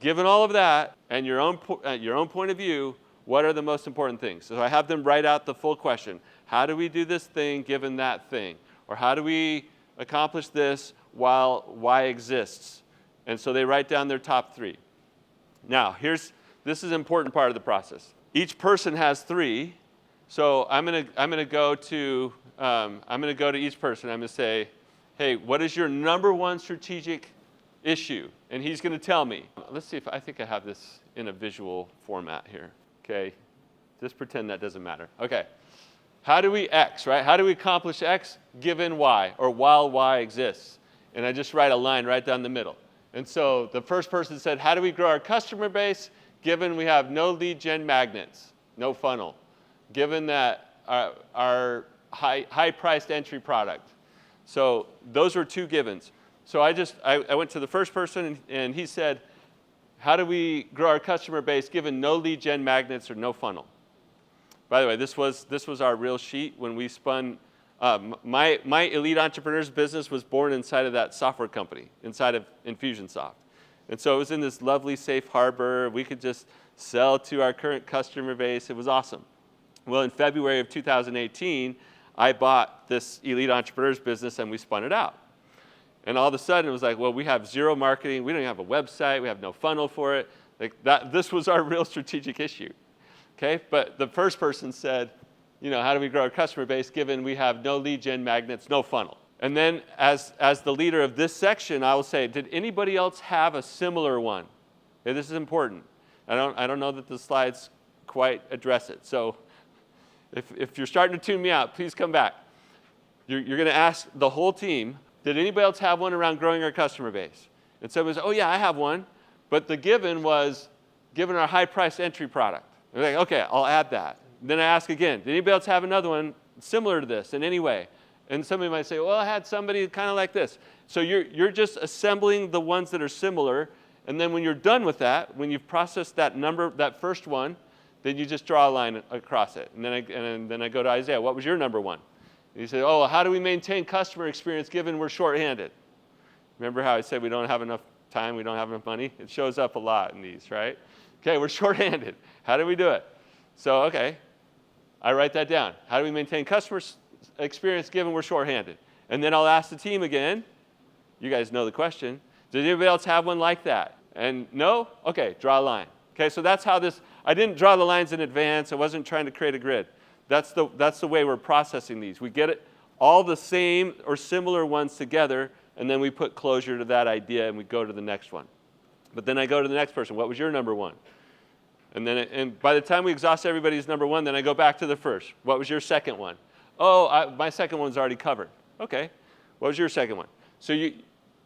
Given all of that and your own point of view, what are the most important things? So I have them write out the full question. How do we do this thing given that thing? Or how do we accomplish this while Y exists? And so they write down their top 3. Now, this is an important part of the process. Each person has 3. So I'm gonna go to each person. I'm gonna say, hey, what is your number 1 strategic issue? And he's going to tell me. Let's see if I think I have this in a visual format here. Okay, just pretend that doesn't matter. Okay, how do we X, right? How do we accomplish X given Y or while Y exists? And I just write a line right down the middle. And so the first person said, how do we grow our customer base given we have no lead gen magnets, no funnel, given that our high-priced entry product? So those were 2 givens. So I went to the first person and he said, how do we grow our customer base given no lead gen magnets or no funnel? By the way, this was our real sheet when we spun. My Elite Entrepreneurs business was born inside of that software company, inside of Infusionsoft. And so it was in this lovely safe harbor. We could just sell to our current customer base. It was awesome. Well, in February of 2018, I bought this Elite Entrepreneurs business and we spun it out. And all of a sudden, it was like, well, we have 0 marketing. We don't even have a website. We have no funnel for it. This was our real strategic issue. Okay, but the first person said, how do we grow our customer base given we have no lead gen magnets, no funnel? And then as the leader of this section, I will say, did anybody else have a similar one? Okay, this is important. I don't know that the slides quite address it. So if you're starting to tune me out, please come back. You're going to ask the whole team, did anybody else have one around growing our customer base? And someone says, oh yeah, I have one. But the given was, given our high-priced entry product. They're like, okay, I'll add that. Then I ask again, did anybody else have another one similar to this in any way? And somebody might say, well, I had somebody kind of like this. So you're just assembling the ones that are similar. And then when you're done with that, when you've processed that number, that first one, then you just draw a line across it. And then I go to Isaiah, what was your number 1? And he said, oh, how do we maintain customer experience given we're shorthanded? Remember how I said we don't have enough time, we don't have enough money? It shows up a lot in these, right? Okay, we're shorthanded. How do we do it? So, okay, I write that down. How do we maintain customer experience given we're shorthanded? And then I'll ask the team again. You guys know the question. Did anybody else have one like that? And no? Okay, draw a line. Okay, so that's how this, I didn't draw the lines in advance. I wasn't trying to create a grid. That's the way we're processing these. We get it all the same or similar ones together, and then we put closure to that idea, and we go to the next one. But then I go to the next person. What was your number 1? And by the time we exhaust everybody's number 1, then I go back to the first. What was your second one? Oh, my second one's already covered. Okay. What was your second one? So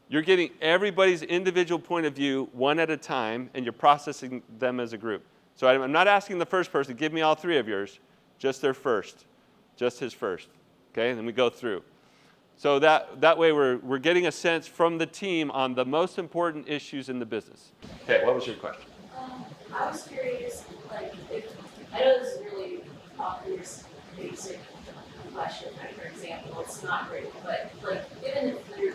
you're getting everybody's individual point of view one at a time, and you're processing them as a group. So I'm not asking the first person, give me all 3 of yours, just their first, just his first. Okay, and then we go through. So that way we're getting a sense from the team on the most important issues in the business. Okay, what was your question? I was curious, I know this is really obvious, basic question, for example, it's not great, but given if you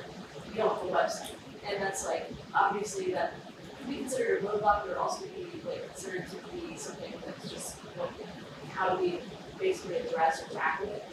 don't have a website, and that's obviously that could be considered a roadblock, but also be considered to be something that's just how do we basically address or tackle it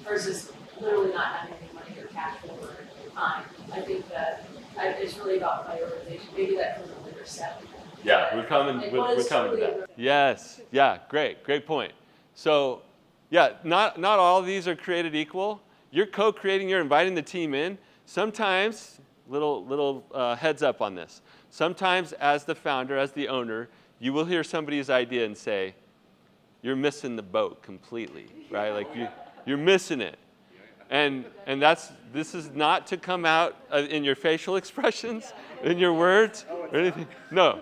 versus literally not having any money or cash flow or time. I think that it's really about prioritization. Maybe that comes a later step. Yeah, we're coming to that. Yes, yeah, great point. So, yeah, not all of these are created equal. You're co-creating, you're inviting the team in. Sometimes, little heads up on this. Sometimes as the founder, as the owner, you will hear somebody's idea and say, you're missing the boat completely, right? Like you're missing it. And this is not to come out in your facial expressions, in your words, or anything. No,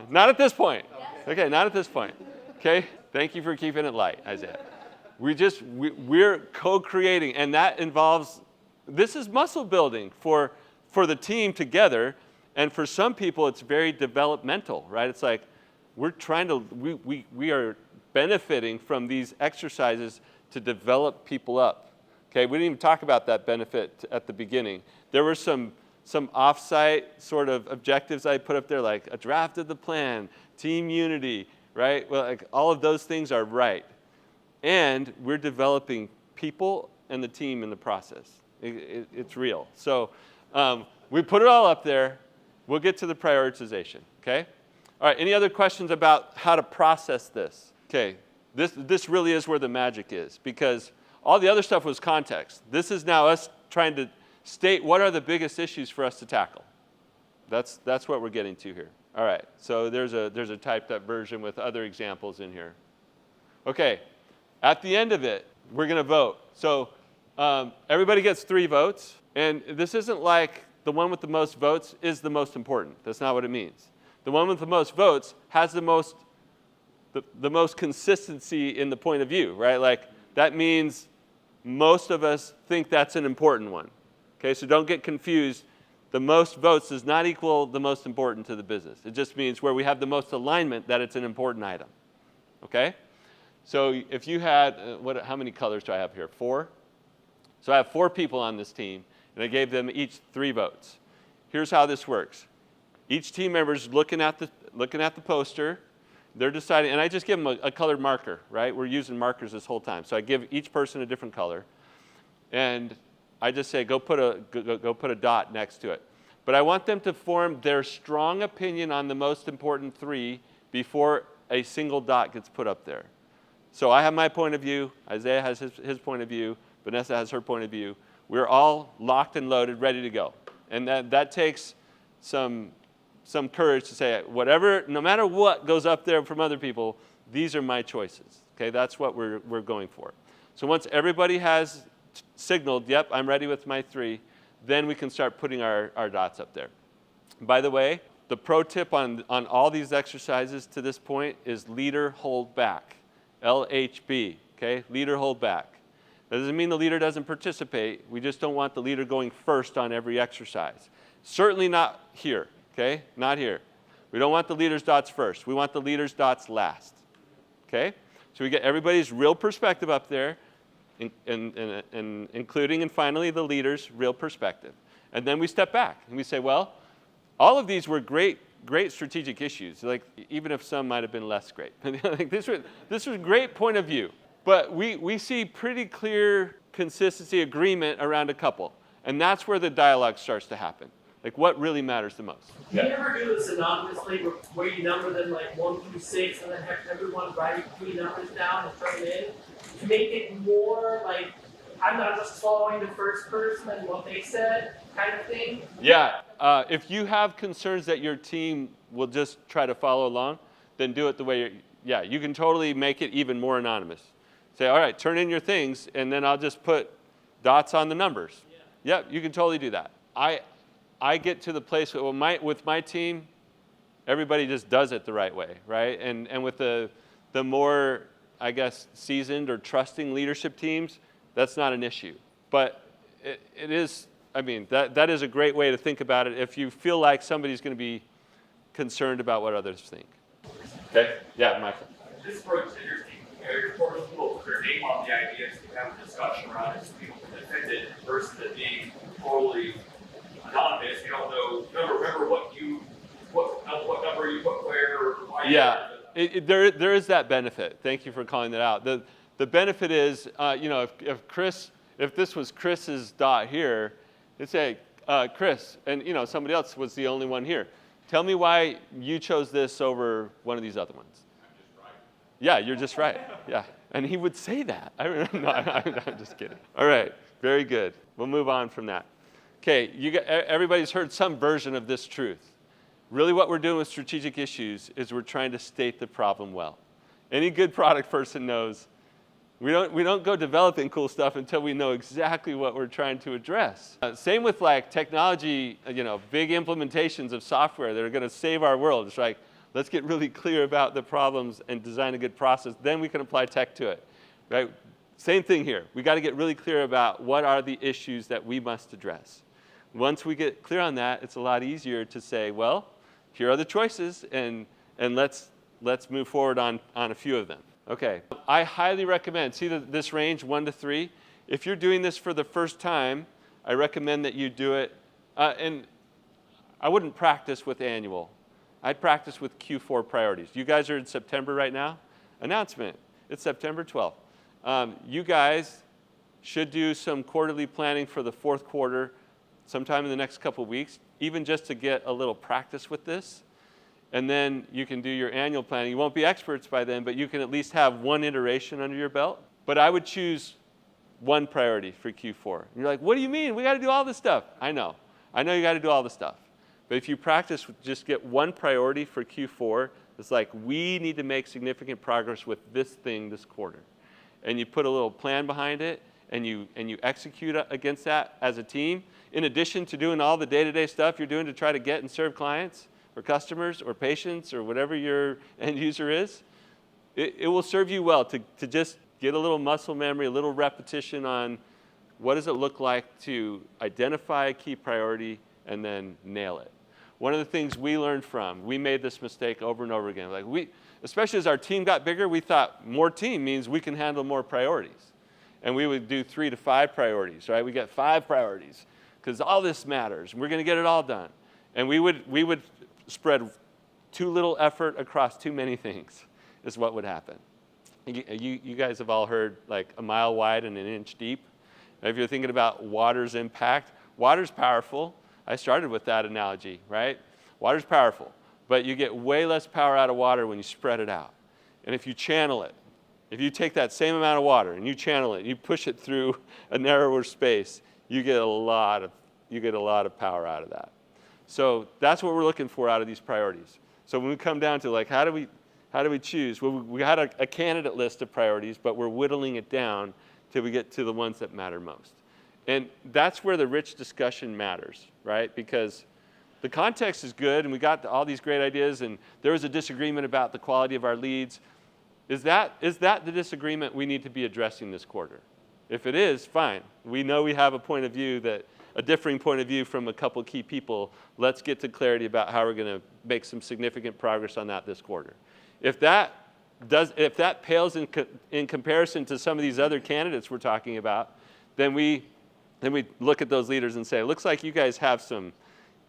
not at this point. Okay, not at this point. Okay, thank you for keeping it light, Isaiah. We're co-creating, and that involves, this is muscle building for the team together, and for some people it's very developmental, right? It's like we are benefiting from these exercises to develop people up. Okay, we didn't even talk about that benefit at the beginning. There were some off-site sort of objectives I put up there, like a draft of the plan, team unity, right? Well, like all of those things are right. And we're developing people and the team in the process. It's real. So we put it all up there. We'll get to the prioritization, okay? All right, any other questions about how to process this? Okay, this really is where the magic is, because all the other stuff was context. This is now us trying to state what are the biggest issues for us to tackle. That's what we're getting to here. All right, so there's a typed up version with other examples in here. Okay, at the end of it, we're going to vote. So everybody gets 3 votes, and this isn't like the one with the most votes is the most important. That's not what it means. The one with the most votes has the most consistency in the point of view, right? Like that means most of us think that's an important one. Okay, so don't get confused. The most votes does not equal the most important to the business. It just means where we have the most alignment that it's an important item. Okay? So if you had, how many colors do I have here? 4? So I have 4 people on this team, and I gave them each 3 votes. Here's how this works. Each team member is looking at the poster. They're deciding, and I just give them a colored marker, right? We're using markers this whole time. So I give each person a different color, and I just say, go put a dot next to it. But I want them to form their strong opinion on the most important 3 before a single dot gets put up there. So I have my point of view, Isaiah has his point of view, Vanessa has her point of view. We're all locked and loaded, ready to go. And that takes some courage to say, no matter what goes up there from other people, these are my choices. Okay, that's what we're going for. So once everybody has signaled, yep, I'm ready with my 3, then we can start putting our dots up there. By the way, the pro tip on all these exercises to this point is leader hold back. LHB, okay, leader hold back. That doesn't mean the leader doesn't participate. We just don't want the leader going first on every exercise. Certainly not here. Okay, not here. We don't want the leader's dots first. We want the leader's dots last. Okay, so we get everybody's real perspective up there, including and finally the leader's real perspective. And then we step back and we say, well, all of these were great strategic issues. Like even if some might have been less great, like this was a great point of view. But we see pretty clear consistency, agreement around a couple, and that's where the dialogue starts to happen. Like what really matters the most. Do you ever do this anonymously where you number them like 1 through 6 and then have everyone write 3 numbers down and turn it in to make it more like I'm not just following the first person and what they said kind of thing? Yeah, if you have concerns that your team will just try to follow along, then do it the way you can totally make it even more anonymous. Say, all right, turn in your things, and then I'll just put dots on the numbers. Yeah. Yep, you can totally do that. I get to the place with my team, everybody just does it the right way, right? And with the more, I guess, seasoned or trusting leadership teams, that's not an issue. But it is, I mean, that is a great way to think about it if you feel like somebody's going to be concerned about what others think. Okay? Yeah, Michael. This approach is interesting. Your former people put their name on the ideas to have a discussion around it so people can defend it versus it being totally anonymous. You don't know, remember what number you put where or why. Yeah, there is that benefit. Thank you for calling that out. The benefit is, if this was Chris's dot here, it'd say, Chris, and somebody else was the only one here. Tell me why you chose this over one of these other ones. I'm just right. Yeah, you're just right. Yeah, and he would say that. No, I'm just kidding. All right, very good. We'll move on from that. Okay, everybody's heard some version of this truth. Really what we're doing with strategic issues is we're trying to state the problem well. Any good product person knows we don't go developing cool stuff until we know exactly what we're trying to address. Same with like technology, big implementations of software that are going to save our world. It's like, let's get really clear about the problems and design a good process. Then we can apply tech to it, right? Same thing here. We got to get really clear about what are the issues that we must address. Once we get clear on that, it's a lot easier to say, well, here are the choices, and let's move forward on a few of them. Okay, I highly recommend, see this range, 1 to 3? If you're doing this for the first time, I recommend that you do it, and I wouldn't practice with annual. I'd practice with Q4 priorities. You guys are in September right now? Announcement, it's September 12th. You guys should do some quarterly planning for the fourth quarter sometime in the next couple of weeks, even just to get a little practice with this. And then you can do your annual planning. You won't be experts by then, but you can at least have one iteration under your belt. But I would choose one priority for Q4. And you're like, what do you mean? We got to do all this stuff. I know you got to do all this stuff. But if you practice, just get one priority for Q4. It's like, we need to make significant progress with this thing this quarter. And you put a little plan behind it, and you execute against that as a team. In addition to doing all the day-to-day stuff you're doing to try to get and serve clients, or customers, or patients, or whatever your end user is, it will serve you well to just get a little muscle memory, a little repetition on what does it look like to identify a key priority and then nail it. One of the things we learned we made this mistake over and over again. Like especially as our team got bigger, we thought more team means we can handle more priorities. And we would do 3 to 5 priorities, right? We got 5 priorities because all this matters. We're going to get it all done. And we would spread too little effort across too many things is what would happen. You guys have all heard like a mile wide and an inch deep. If you're thinking about water's impact, water's powerful. I started with that analogy, right? Water's powerful, but you get way less power out of water when you spread it out. And if you channel it, if you take that same amount of water and you channel it, you push it through a narrower space, you get a lot of power out of that. So that's what we're looking for out of these priorities. So when we come down to like, how do we choose? Well, we had a candidate list of priorities, but we're whittling it down till we get to the ones that matter most. And that's where the rich discussion matters, right? Because the context is good, and we got all these great ideas, and there was a disagreement about the quality of our leads. Is that the disagreement we need to be addressing this quarter? If it is, fine. We know we have a differing point of view from a couple key people. Let's get to clarity about how we're going to make some significant progress on that this quarter. If that pales in comparison to some of these other candidates we're talking about, then we look at those leaders and say, it looks like you guys have some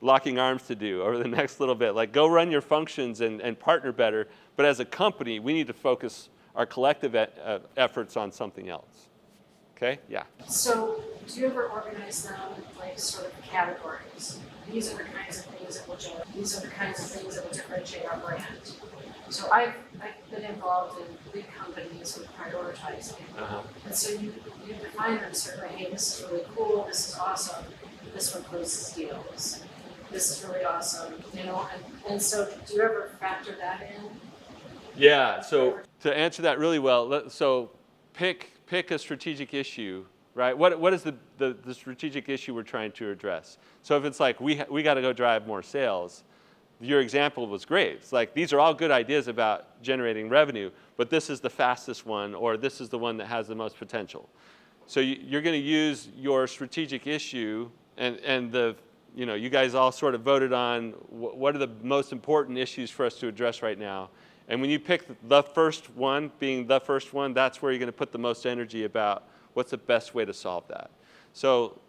locking arms to do over the next little bit. Like, go run your functions and partner better. But as a company, we need to focus our collective efforts on something else. Okay? Yeah. So, do you ever organize them like sort of categories? These are the kinds of things that will generate. These are the kinds of things that will differentiate our brand. So I've been involved in big companies with prioritizing. And so you define them certainly, hey, this is really cool, this is awesome, this one closes deals, this is really awesome, and so do you ever factor that in? Yeah, so to answer that really well, so pick a strategic issue, right? What is the strategic issue we're trying to address? So if it's like, we got to go drive more sales, your example was great. It's like, these are all good ideas about generating revenue, but this is the fastest one, or this is the one that has the most potential. So you're going to use your strategic issue, and you guys all sort of voted on what are the most important issues for us to address right now. And when you pick the first one, being the first one, that's where you're going to put the most energy about what's the best way to solve that. So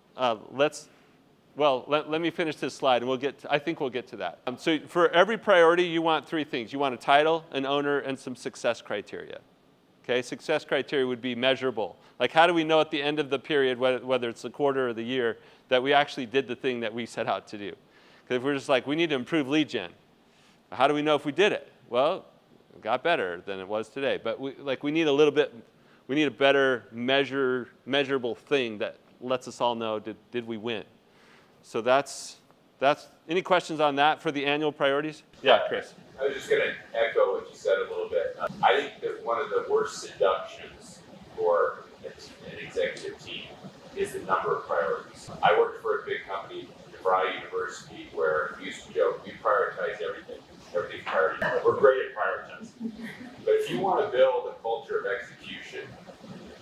let me finish this slide, and I think we'll get to that. So for every priority, you want 3 things. You want a title, an owner, and some success criteria. Okay, success criteria would be measurable. Like, how do we know at the end of the period, whether it's the quarter or the year, that we actually did the thing that we set out to do? Because if we're just like, we need to improve lead gen, how do we know if we did it? Well, it got better than it was today. But we need a better measurable thing that lets us all know, did we win? So that's any questions on that for the annual priorities? Yeah, Chris. I was just going to echo what you said a little bit. I think that one of the worst seductions for an executive team is the number of priorities. I worked for a big company, DeVry University, where we used to joke, we prioritize everything. Everything's priority. We're great at prioritizing. But if you want to build a culture of execution,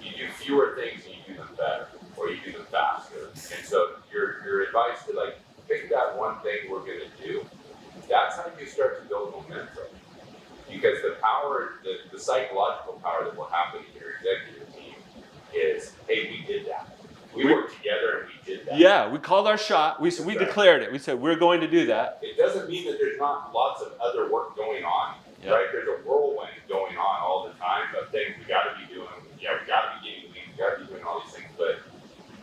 you do fewer things and you do them better, or you do them faster. And so your advice to like pick that one thing we're going to do, that's how you start to build momentum. Because the power, the psychological power that will happen in your executive team is, hey, we did that. We worked together and we did that. Yeah, we called our shot. We declared it. We said we're going to do that. It doesn't mean that there's not lots of other work going on, right? There's a whirlwind going on all the time of things we got to be doing. Yeah, we got to be getting leads, we got to be doing all these things. But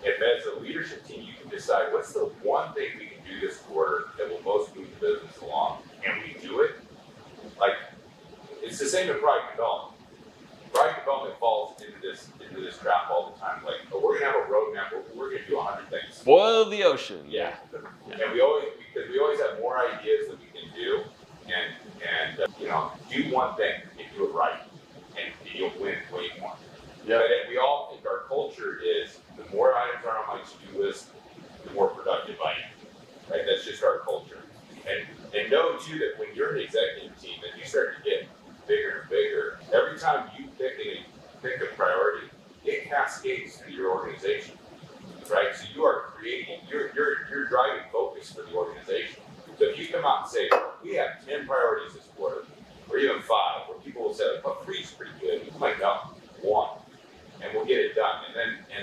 if as a leadership team, you can decide what's the one thing we can do this quarter that will most move the business along, and we do it. Like, it's the same in product development. Product development falls into this trap all the time. Like, oh, we're gonna have a roadmap. We're gonna do 100 things. Boil the ocean. Yeah. And we always have more ideas that we can do, and do one thing and do it right, and you'll win way more. Yeah. But we all think our culture is the more items are on my to-do list, the more productive I am. Right? That's just our culture. And know too that when you're an executive team and you start to get bigger and bigger, every time you pick a priority, it cascades through your organization. Right? So you are creating, you're driving focus for the organization. So if you come out and say, we have 10 priorities this quarter, or even 5, where people will say, like, well, 3 is pretty good. I'm like, no, 1. And we'll get it done. And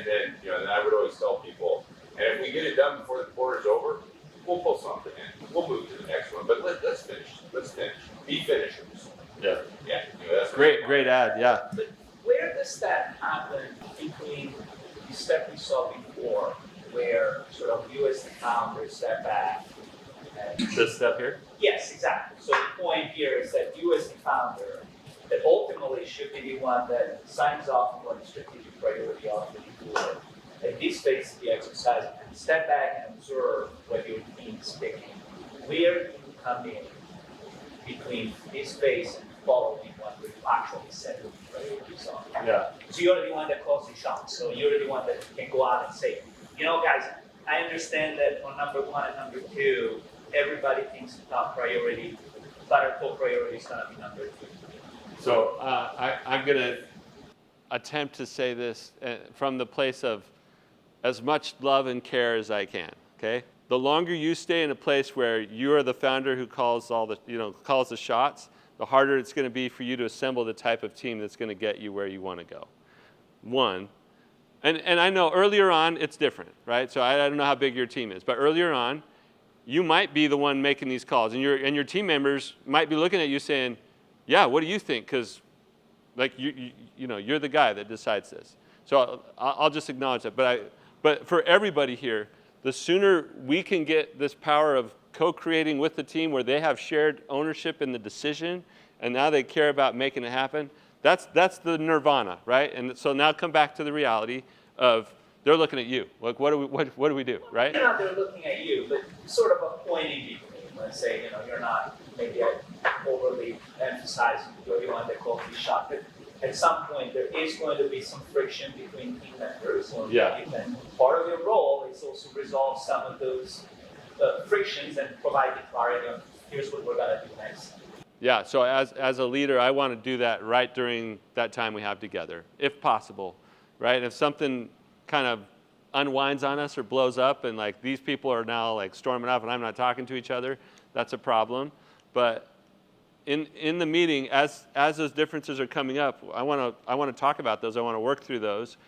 then then I would always tell people, and if we get it done before the quarter's over, we'll pull something in. We'll move to the next one. But let's finish. Let's finish. Be finishers. Yeah. Yeah. That's Great ad. Yeah. But where does that happen between the step we saw before, where sort of you as the founder step back? And This step here. yes, exactly. So the point here is that you as the founder, that ultimately should be the one that signs off on the strategic priority of the board. At this phase of the exercise, step back and observe what your team is picking. Where do you come in between this phase and following what we actually set the priorities on? Yeah. So you're the one that calls the shots. So you're the one that can go out and say, guys, I understand that on number 1 and number 2, everybody thinks the top priority, but our top priority is going to be number 2. So I'm going to attempt to say this from the place of as much love and care as I can. Okay. The longer you stay in a place where you are the founder who calls calls the shots, the harder it's going to be for you to assemble the type of team that's going to get you where you want to go. One, and I know earlier on it's different, right? So I don't know how big your team is, but earlier on, you might be the one making these calls, and your team members might be looking at you saying, "Yeah, what do you think?" Because, like you're the guy that decides this. So I'll just acknowledge that. But for everybody here, the sooner we can get this power of co-creating with the team, where they have shared ownership in the decision, and now they care about making it happen. That's the nirvana, right? And so now come back to the reality of they're looking at you. Like, what do we do, right? They're not they're looking at you, but sort of a point in between. Let's say, you're not maybe overly emphasizing you're the one that calls the shot. But at some point, there is going to be some friction between team members. Yeah. And part of your role is also resolve some of those frictions and provide the clarity on here's what we're going to do next. Yeah, so as a leader, I want to do that right during that time we have together, if possible, right? If something kind of unwinds on us or blows up and like these people are now like storming up and I'm not talking to each other, that's a problem. But in the meeting, as those differences are coming up, I want to talk about those. I want to work through those.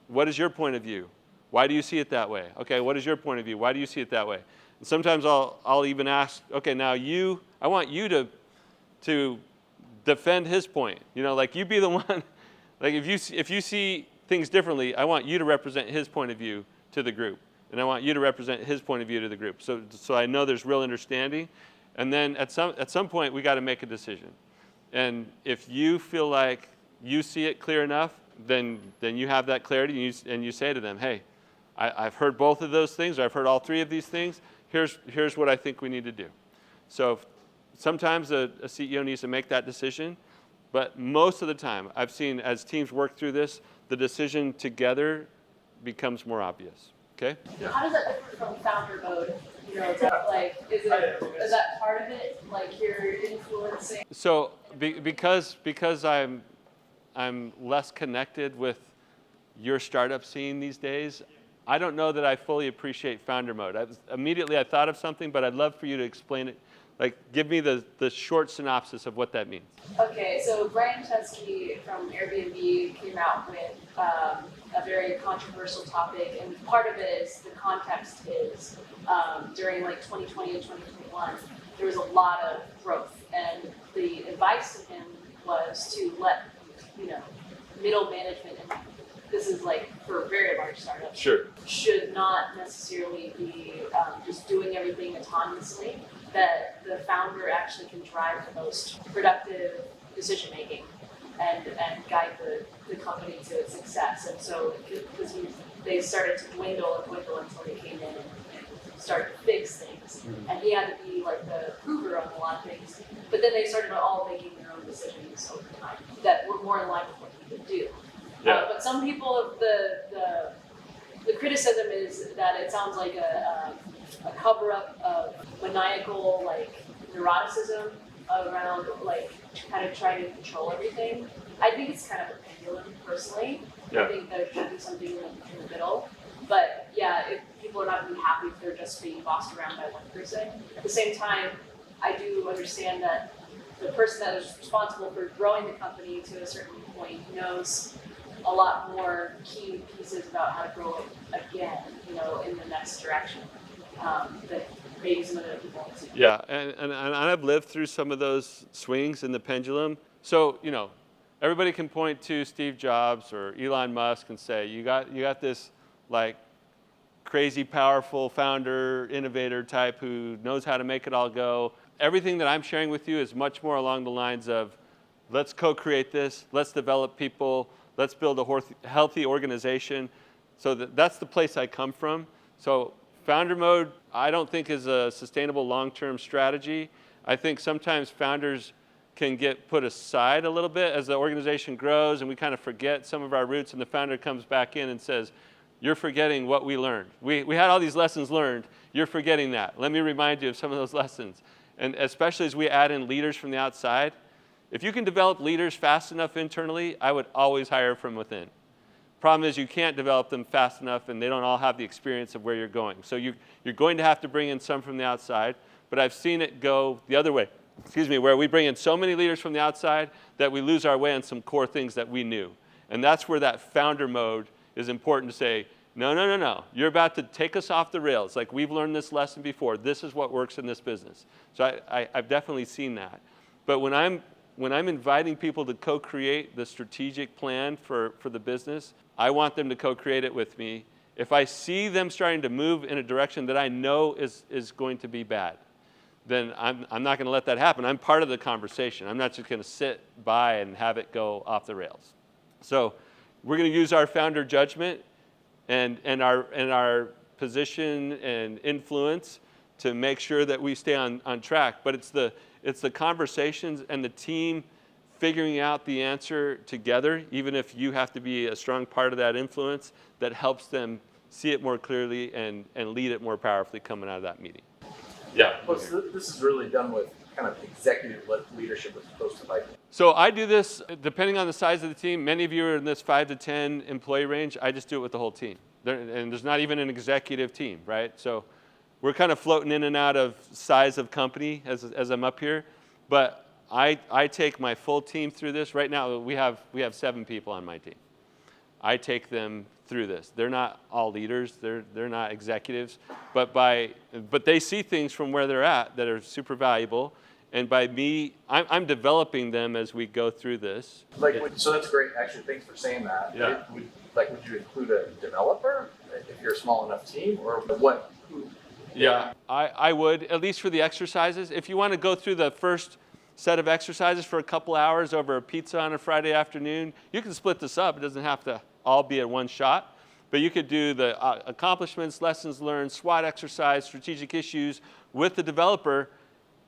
What is your point of view? Why do you see it that way? Okay, what is your point of view? Why do you see it that way? And sometimes I'll even ask, okay, now I want you to defend his point. Like you be the one. Like if you see things differently, I want you to represent his point of view to the group, and I want you to represent his point of view to the group. So I know there's real understanding, and then at some point we got to make a decision. And if you feel like you see it clear enough, then you have that clarity, and you say to them, hey, I've heard both of those things, or I've heard all three of these things. Here's what I think we need to do. So sometimes a CEO needs to make that decision, but most of the time, I've seen as teams work through this, the decision together becomes more obvious. Okay? How does that differ from founder mode? You know, is that like, is that part of it? Like you're influencing? So because I'm less connected with your startup scene these days, I don't know that I fully appreciate founder mode. Immediately I thought of something, but I'd love for you to explain it. Like, give me the short synopsis of what that means. Okay, so Brian Chesky from Airbnb came out with a very controversial topic, and part of it is, the context is, during like 2020 and 2021, there was a lot of growth, and the advice to him was to let, middle management, and this is like for very large startups, Sure. should not necessarily be just doing everything autonomously, that the founder actually can drive the most productive decision making and guide the company to its success. And so, because they started to dwindle until they came in and started to fix things. And he had to be like the prover on a lot of things. But then they started all making their own decisions over time that were more in line with what he could do. Yeah. But some people, the criticism is that it sounds like a cover-up of maniacal neuroticism around kind of trying to control everything. I think it's kind of a pendulum, personally. Yeah. I think there should be something in the middle. But yeah, if people are not going to be happy if they're just being bossed around by one person. At the same time, I do understand that the person that is responsible for growing the company to a certain point knows a lot more key pieces about how to grow it again, in the next direction. That maybe some other people want to see. Yeah, and I've lived through some of those swings in the pendulum. So, everybody can point to Steve Jobs or Elon Musk and say, you got this crazy, powerful founder, innovator type who knows how to make it all go. Everything that I'm sharing with you is much more along the lines of, let's co-create this, let's develop people, let's build a healthy organization. So that's the place I come from. So founder mode, I don't think is a sustainable long-term strategy. I think sometimes founders can get put aside a little bit as the organization grows and we kind of forget some of our roots, and the founder comes back in and says, you're forgetting what we learned. We had all these lessons learned. You're forgetting that. Let me remind you of some of those lessons. And especially as we add in leaders from the outside, if you can develop leaders fast enough internally, I would always hire from within. Problem is you can't develop them fast enough and they don't all have the experience of where you're going. So you're going to have to bring in some from the outside, but I've seen it go the other way, where we bring in so many leaders from the outside that we lose our way on some core things that we knew. And that's where that founder mode is important to say, no, you're about to take us off the rails. Like, we've learned this lesson before. This is what works in this business. So I've definitely seen that. But when I'm inviting people to co-create the strategic plan for the business, I want them to co-create it with me. If I see them starting to move in a direction that I know is going to be bad, then I'm not going to let that happen. I'm part of the conversation. I'm not just going to sit by and have it go off the rails. So we're going to use our founder judgment and our position and influence to make sure that we stay on track. But it's the conversations and the team figuring out the answer together, even if you have to be a strong part of that influence, that helps them see it more clearly and lead it more powerfully coming out of that meeting. Yeah. Plus, this is really done with kind of executive leadership as opposed to So I do this depending on the size of the team. Many of you are in this 5 to 10 employee range. I just do it with the whole team. And there's not even an executive team, right? So we're kind of floating in and out of size of company as I'm up here. But I take my full team through this. Right now we have 7 people on my team. I take them through this. They're not all leaders. They're not executives. But they see things from where they're at that are super valuable. And by me, I'm developing them as we go through this. So that's great. Actually, thanks for saying that. Yeah. Would you include a developer if you're a small enough team, or what? Yeah, I would, at least for the exercises. If you want to go through the first set of exercises for a couple hours over a pizza on a Friday afternoon, you can split this up. It doesn't have to all be at one shot. But you could do the accomplishments, lessons learned, SWOT exercise, strategic issues with the developer.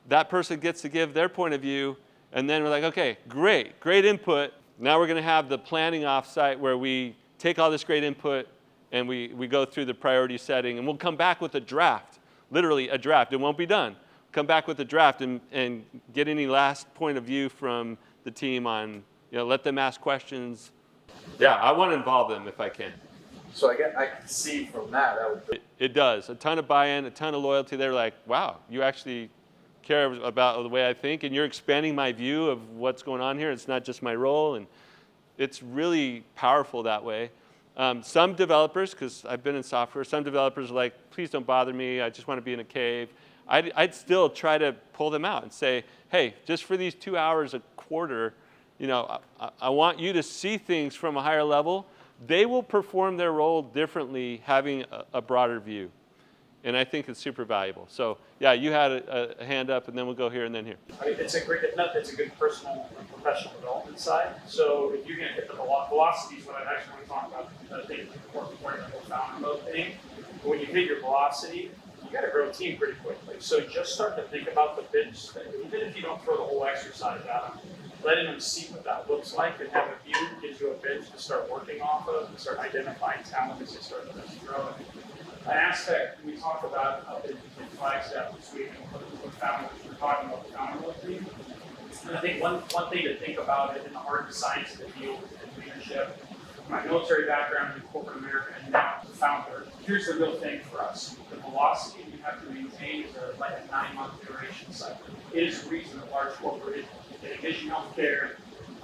That person gets to give their point of view, and then we're like, okay, great input. Now we're going to have the planning offsite where we take all this great input and we go through the priority setting, and we'll come back with a draft, literally a draft. It won't be done. Come back with a draft and get any last point of view from the team on, let them ask questions. Yeah, I want to involve them if I can. So I can see from that would. It does. A ton of buy-in, a ton of loyalty. They're like, wow, you actually care about the way I think, and you're expanding my view of what's going on here. It's not just my role, and it's really powerful that way. Some developers, because I've been in software, some developers are like, please don't bother me. I just want to be in a cave. I'd still try to pull them out and say, hey, just for these 2 hours a quarter, I want you to see things from a higher level. They will perform their role differently having a broader view. And I think it's super valuable. So yeah, you had a hand up, and then we'll go here and then here. I mean, it's a good personal and professional development side. So if you're going to hit the velocity is what I actually want to talk about. I think it's important for the whole founder mode thing. But when you hit your velocity, you got to grow a team pretty quickly. So just start to think about the bench. Even if you don't throw the whole exercise at them, letting them see what that looks like and have a view gives you a bench to start working off of and start identifying talent as they start to grow. An aspect we talk about up in Flagstaff this week, with founders, we're talking about the founder mode thing. And I think one thing to think about it in the art and science of the field and leadership, my military background in corporate America and now the founder, here's the real thing for us. The velocity you have to maintain is like a 9-month duration cycle. It is the reason that large corporate vision healthcare,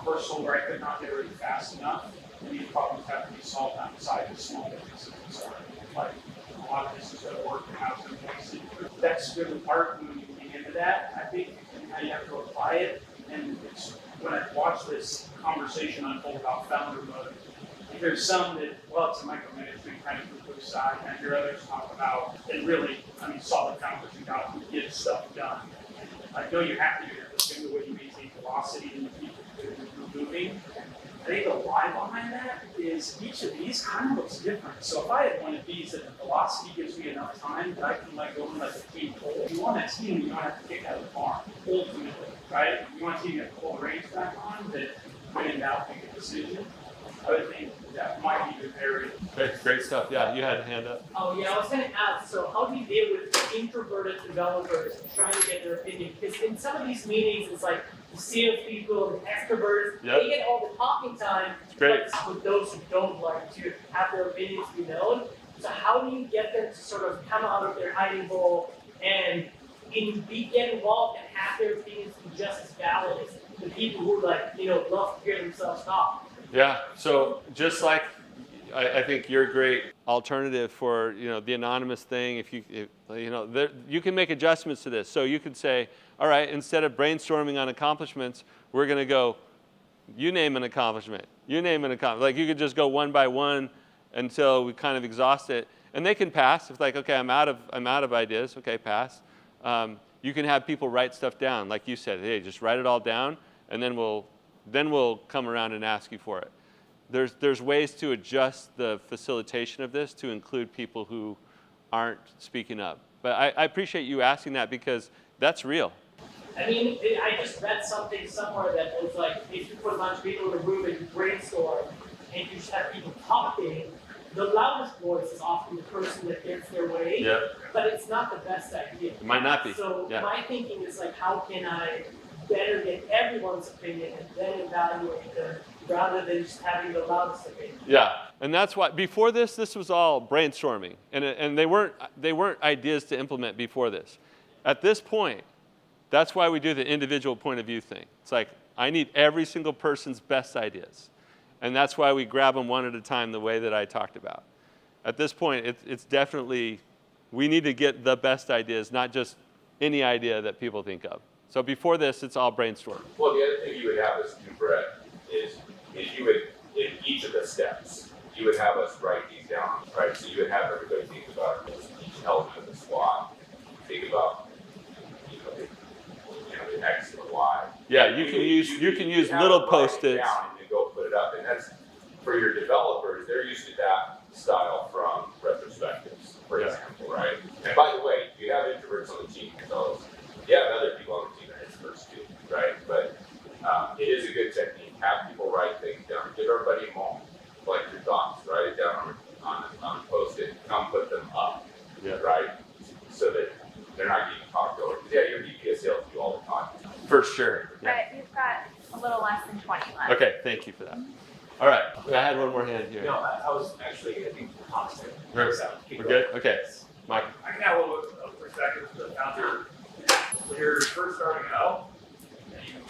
personal where I could not iterate fast enough, and these problems have to be solved outside of small businesses. So, like a lot of businesses that work in housing places. That's good in part when you get into that, I think, and how you have to apply it. And it's when I watch this conversation unfold about founder mode, there's some that, well, it's a micromanagement kind of group side, and I hear others talk about, and really, solid founders who got to get stuff done. I know you have to do that, but the way you maintain velocity and keep moving. I think the why behind that is each of these kind of looks different. So if I had one of these that the velocity gives me enough time that I can go in like a team pull, you want a team you don't have to kick out of the farm, ultimately, right? You want a team that pull the reins back on, that when in doubt make a decision. I would think that might be the area. Great stuff. Yeah, you had a hand up. Oh yeah, I was going to ask, so how do you deal with introverted developers and trying to get their opinion? Because in some of these meetings, it's like the salespeople, the extroverts, they get all the talking time. Great. But with those who don't like to have their opinions be known, so how do you get them to sort of come out of their hiding hole and get involved and have their opinions be just as valid as the people who love to hear themselves talk? Yeah, so just like I think you're a great alternative for the anonymous thing. If you can make adjustments to this. So you could say, all right, instead of brainstorming on accomplishments, we're going to go, you name an accomplishment. You name an accomplishment. Like you could just go one by one until we kind of exhaust it, and they can pass. If okay, I'm out of ideas. Okay, pass. You can have people write stuff down, like you said. Hey, just write it all down, and then we'll come around and ask you for it. There's ways to adjust the facilitation of this to include people who aren't speaking up. But I appreciate you asking that because that's real. I just read something somewhere that was like, if you put a bunch of people in a room and you brainstorm and you just have people talking, the loudest voice is often the person that gets their way, but it's not the best idea. It might not be. So my thinking is how can I better get everyone's opinion and then evaluate them rather than just having the loudest opinion. Yeah, and that's why before this was all brainstorming, and they weren't ideas to implement before this. At this point, that's why we do the individual point of view thing. It's like I need every single person's best ideas, and that's why we grab them one at a time the way that I talked about. At this point, it's definitely we need to get the best ideas, not just any idea that people think of. So before this, it's all brainstorm. Well, the other thing you would have us do, Brett, is you would, in each of the steps, you would have us write these down, right? So you would have everybody think about each element of the SWOT, think about, the X and the Y. Yeah, you can use little Post-its. Down and then go put it up, and that's for your developers. They're used to that style from retrospectives, for example, right? And by the way, you have introverts on the team, so you have other people on the team that are introverts too, right? But it is a good technique. Have people write things down. Give everybody a moment, collect your thoughts, write it down on a post-it, come put them up, right? So that they're not getting talked over. Because your VP of sales do all the time. For sure. But we've got a little less than 20 left. Okay, thank you for that. All right, I had one more hand here. No, I was actually, I think, constant. We're good? Okay, Mike. I can add a little bit of perspective to the founder. When you're first starting out, and your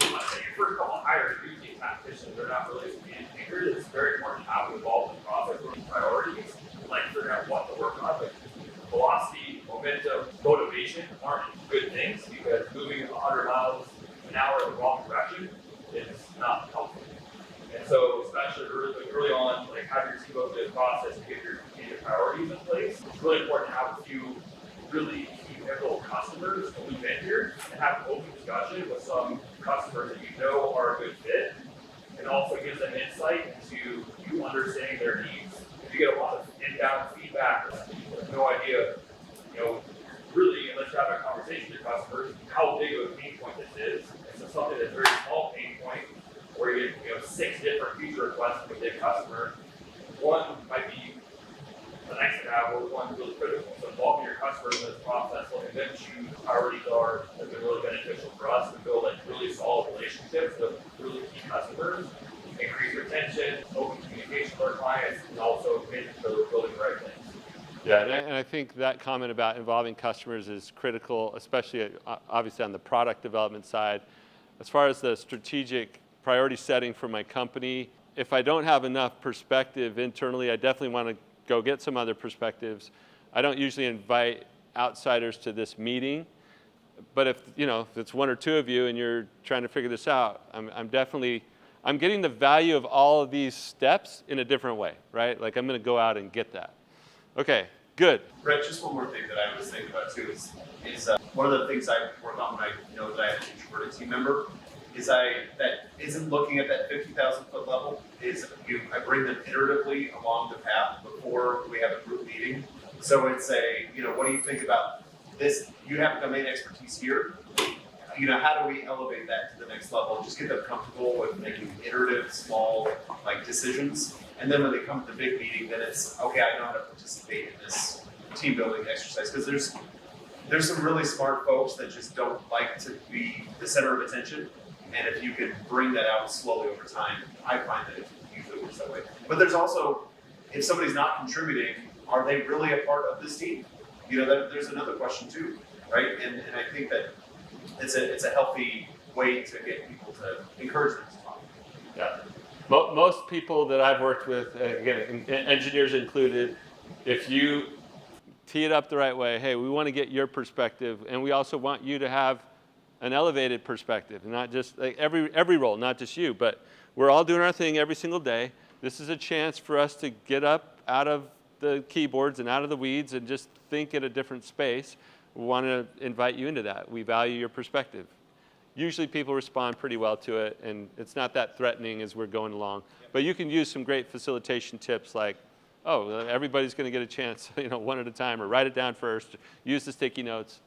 first couple of hires, usually competition, they're not really anchored. It's very important to have involved in the process with priorities, like figuring out what to work on. Like velocity, momentum, motivation aren't good things because moving 100 miles an hour in the wrong direction is not helpful. And so, especially early on, like have your team go through the process and get your priorities in place. It's really important to have a few really key pivotal customers to loop in here and have an open discussion with some customers that you know are a good fit, and also gives them insight into you understanding their needs. If you get a lot of inbound feedback, you have no idea, really, unless you have a conversation with your customers, how big of a pain point this is. And so something that's a very small pain point, where you get 6 different feature requests from a big customer, one might be a nice to have, or one really critical. So involving your customers in this process, letting them choose what priorities are, has been really beneficial for us to build really solid relationships with really key customers, increase retention, open communication with our clients, and also making sure they're building the right things. Yeah, and I think that comment about involving customers is critical, especially obviously on the product development side. As far as the strategic priority setting for my company, if I don't have enough perspective internally, I definitely want to go get some other perspectives. I don't usually invite outsiders to this meeting, but if it's 1 or 2 of you and you're trying to figure this out, I'm getting the value of all of these steps in a different way, right? Like I'm going to go out and get that. Okay, good. Brett, just one more thing that I was thinking about too is one of the things I work on when I know that I have an introverted team member is that isn't looking at that 50,000 foot level. I bring them iteratively along the path before we have a group meeting. So it's what do you think about this? You have domain expertise here. How do we elevate that to the next level? Just get them comfortable with making iterative, small decisions. And then when they come to the big meeting, then it's, okay, I know how to participate in this team building exercise. Because there's some really smart folks that just don't like to be the center of attention. And if you can bring that out slowly over time, I find that it usually works that way. But there's also, if somebody's not contributing, are they really a part of this team? There's another question too, right? And I think that it's a healthy way to get people to encourage them to talk. Yeah. Most people that I've worked with, again, engineers included, if you tee it up the right way, hey, we want to get your perspective, and we also want you to have an elevated perspective, and not just every role, not just you, but we're all doing our thing every single day. This is a chance for us to get up out of the keyboards and out of the weeds and just think in a different space. We want to invite you into that. We value your perspective. Usually people respond pretty well to it, and it's not that threatening as we're going along. But you can use some great facilitation tips like, everybody's going to get a chance, one at a time, or write it down first, use the sticky notes.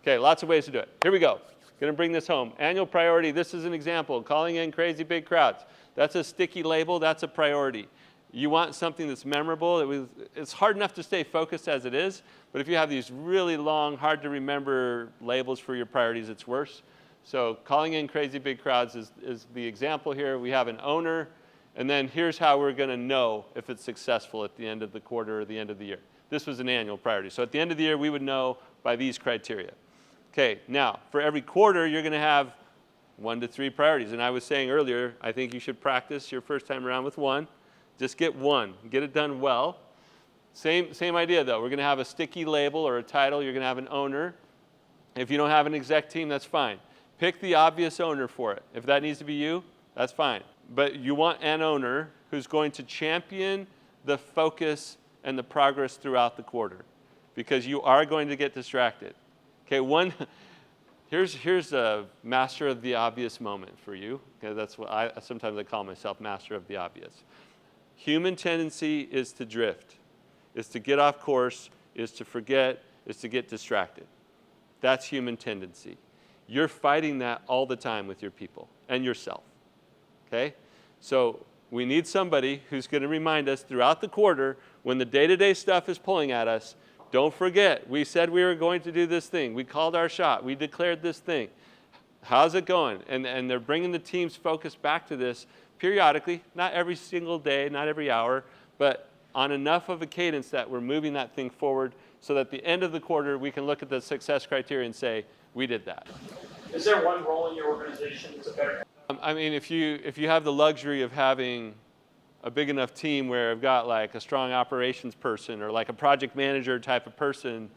Okay, lots of ways to do it. Here we go. Going to bring this home. Annual priority, this is an example. Calling in crazy big crowds. That's a sticky label, that's a priority. You want something that's memorable. It's hard enough to stay focused as it is, but if you have these really long, hard to remember labels for your priorities, it's worse. So calling in crazy big crowds is the example here. We have an owner, and then here's how we're going to know if it's successful at the end of the quarter or the end of the year. This was an annual priority. So at the end of the year, we would know by these criteria. Okay, now, for every quarter, you're going to have 1 to 3 priorities. And I was saying earlier, I think you should practice your first time around with 1. Just get 1. Get it done well. Same idea, though. We're going to have a sticky label or a title. You're going to have an owner. If you don't have an exec team, that's fine. Pick the obvious owner for it. If that needs to be you, that's fine. But you want an owner who's going to champion the focus and the progress throughout the quarter, because you are going to get distracted. Okay, here's a master of the obvious moment for you. Okay, that's what sometimes I call myself, master of the obvious. Human tendency is to drift. is to get off course, is to forget, is to get distracted. That's human tendency. You're fighting that all the time with your people and yourself, okay? So we need somebody who's going to remind us throughout the quarter when the day-to-day stuff is pulling at us, don't forget, we said we were going to do this thing. We called our shot. We declared this thing. How's it going? And they're bringing the team's focus back to this periodically, not every single day, not every hour, but on enough of a cadence that we're moving that thing forward so that at the end of the quarter, we can look at the success criteria and say, we did that. Is there one role in your organization that's a better? I mean, if you have the luxury of having a big enough team where I've got like a strong operations person or like a project manager type of person,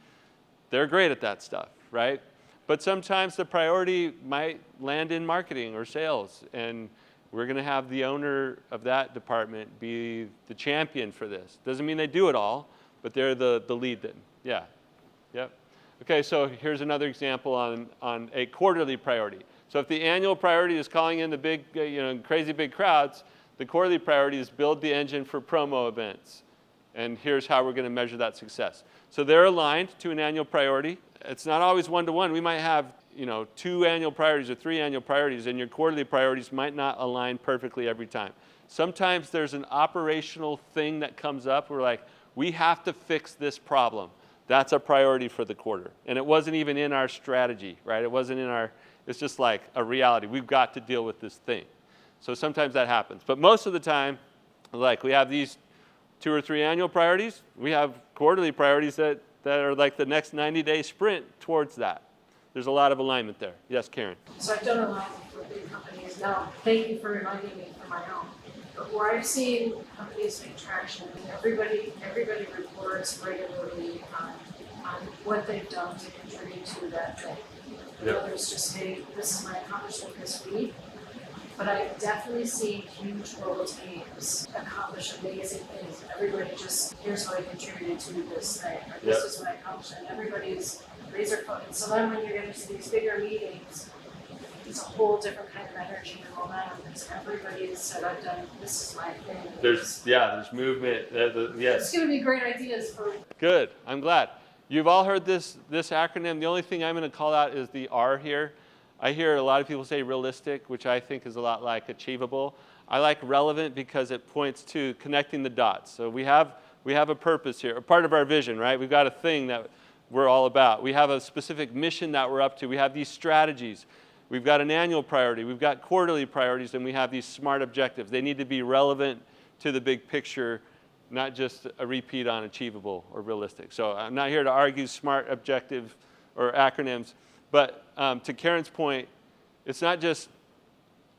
they're great at that stuff, right? But sometimes the priority might land in marketing or sales, and we're going to have the owner of that department be the champion for this. Doesn't mean they do it all, but they're the lead then. Yeah. Yep. Okay, so here's another example on a quarterly priority. So if the annual priority is calling in the big, crazy big crowds, the quarterly priority is build the engine for promo events. And here's how we're going to measure that success. So they're aligned to an annual priority. It's not always one-to-one. We might have 2 annual priorities or 3 annual priorities, and your quarterly priorities might not align perfectly every time. Sometimes there's an operational thing that comes up. We're like, we have to fix this problem. That's a priority for the quarter. And it wasn't even in our strategy, right? It wasn't in our, it's just like a reality. We've got to deal with this thing. So sometimes that happens. But most of the time, like we have these 2 or 3 annual priorities. We have quarterly priorities that are like the next 90-day sprint towards that. There's a lot of alignment there. Yes, Karen? So I've done a lot for big companies now. Thank you for reminding me for my own. But where I've seen companies make traction, everybody reports regularly on what they've done to contribute to that thing. Yep. Others just say, this is my accomplishment this week. But I've definitely seen huge global teams accomplish amazing things. Everybody just, here's what I contributed to this thing, or this is what I accomplished, and everybody's razor focused. So then when you're getting to these bigger meetings, it's a whole different kind of energy and momentum, because everybody has said, I've done, this is my thing. There's movement. Yes. It's gonna be great ideas for. Good. I'm glad. You've all heard this acronym. The only thing I'm going to call out is the R here. I hear a lot of people say realistic, which I think is a lot like achievable. I like relevant because it points to connecting the dots. So we have a purpose here, a part of our vision, right? We've got a thing that we're all about. We have a specific mission that we're up to. We have these strategies. We've got an annual priority. We've got quarterly priorities, and we have these SMART objectives. They need to be relevant to the big picture, not just a repeat on achievable or realistic. So I'm not here to argue SMART objective or acronyms. But to Karen's point, it's not just.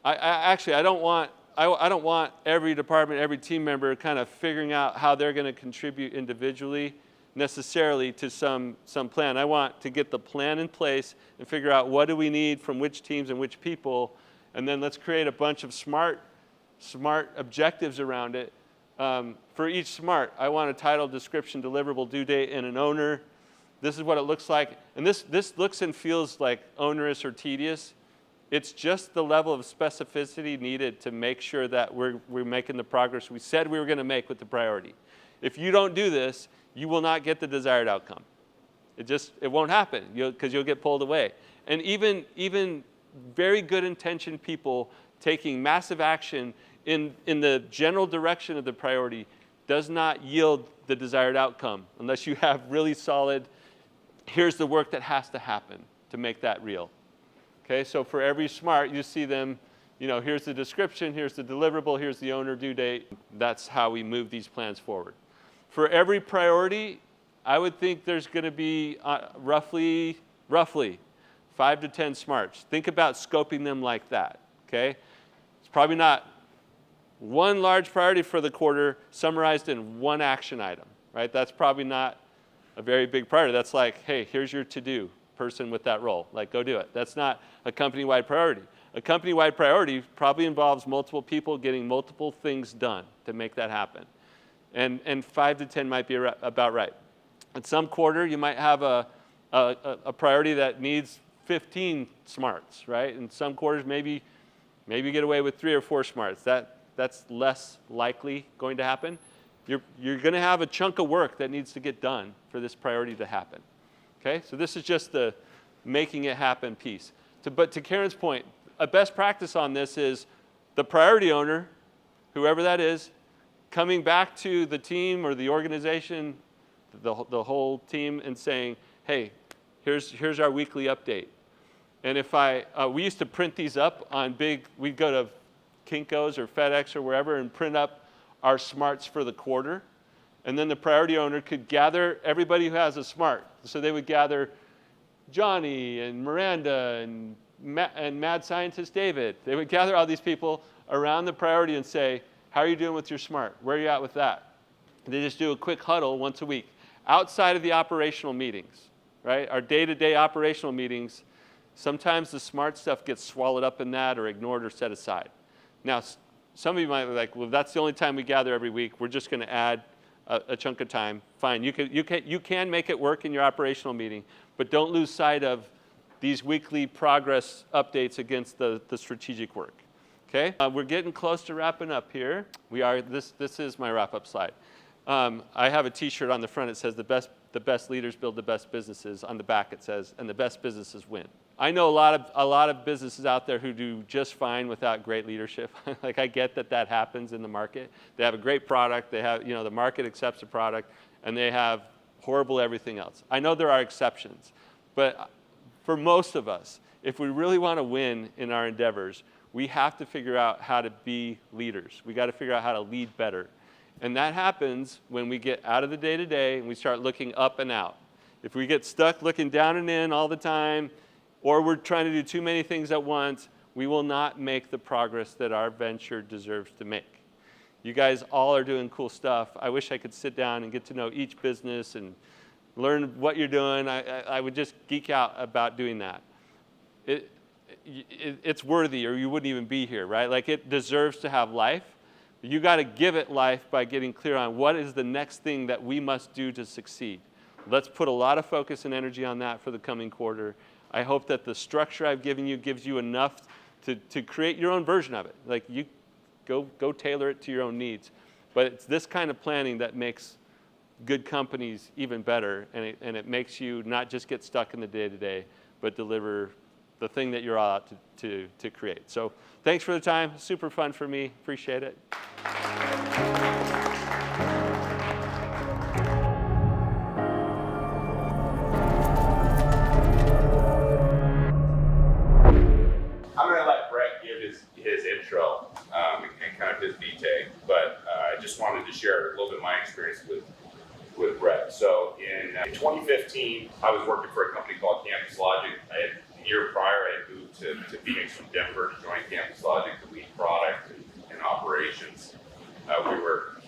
I don't want every department, every team member kind of figuring out how they're going to contribute individually, necessarily to some plan. I want to get the plan in place and figure out what do we need from which teams and which people, and then let's create a bunch of smart objectives around it. For each SMART, I want a title, description, deliverable, due date, and an owner. This is what it looks like. And this looks and feels like onerous or tedious. It's just the level of specificity needed to make sure that we're making the progress we said we were going to make with the priority. If you don't do this, you will not get the desired outcome. It won't happen because you'll get pulled away. And even very good intentioned people taking massive action in the general direction of the priority does not yield the desired outcome unless you have really solid, here's the work that has to happen to make that real. Okay, so for every SMART, you see them, here's the description, here's the deliverable, here's the owner due date. That's how we move these plans forward. For every priority, I would think there's going to be roughly 5 to 10 SMARTs. Think about scoping them like that, okay? It's probably not one large priority for the quarter summarized in one action item, right? That's probably not a very big priority. That's like, hey, here's your to-do person with that role. Like, go do it. That's not a company-wide priority. A company-wide priority probably involves multiple people getting multiple things done to make that happen. And 5 to 10 might be about right. At some quarter, you might have a priority that needs 15 SMARTs, right? In some quarters, maybe get away with 3 or 4 SMARTs. That's less likely going to happen. you're going to have a chunk of work that needs to get done for this priority to happen. Okay, so this is just the making it happen piece. But to Karen's point, a best practice on this is the priority owner, whoever that is, coming back to the team or the organization, the whole team, and saying, hey, here's our weekly update. And if we used to print these up on we'd go to Kinko's or FedEx or wherever and print up our smarts for the quarter. And then the priority owner could gather everybody who has a smart. So they would gather Johnny and Miranda and mad scientist David. They would gather all these people around the priority and say, how are you doing with your smart? Where are you at with that? And they just do a quick huddle once a week outside of the operational meetings, right? Our day-to-day operational meetings, sometimes the smart stuff gets swallowed up in that or ignored or set aside. Now, some of you might be like, well, that's the only time we gather every week. We're just going to add a chunk of time. Fine, you can make it work in your operational meeting, but don't lose sight of these weekly progress updates against the strategic work. Okay, we're getting close to wrapping up here. This is my wrap-up slide. I have a T-shirt on the front. It says the best leaders build the best businesses. On the back it says, and the best businesses win. I know a lot of businesses out there who do just fine without great leadership. Like, I get that happens in the market. They have a great product. They have, the market accepts the product, and they have horrible everything else. I know there are exceptions, but for most of us, if we really want to win in our endeavors, we have to figure out how to be leaders. We got to figure out how to lead better. And that happens when we get out of the day-to-day and we start looking up and out. If we get stuck looking down and in all the time, or we're trying to do too many things at once, we will not make the progress that our venture deserves to make. You guys all are doing cool stuff. I wish I could sit down and get to know each business and learn what you're doing. I would just geek out about doing that. It's worthy, or you wouldn't even be here, right? Like, it deserves to have life. You got to give it life by getting clear on what is the next thing that we must do to succeed. Let's put a lot of focus and energy on that for the coming quarter. I hope that the structure I've given you gives you enough to create your own version of it. Like, you go tailor it to your own needs. But it's this kind of planning that makes good companies even better, and it makes you not just get stuck in the day-to-day, but deliver the thing that you're all out to create. So thanks for the time. Super fun for me. Appreciate it. I'm going to let Brett give his intro and kind of his detail, but I just wanted to share a little bit of my experience with Brett. So in 2015, I was working for a company called Campus Logic. The year prior, I had moved to Phoenix from Denver to join Campus Logic to lead product and operations.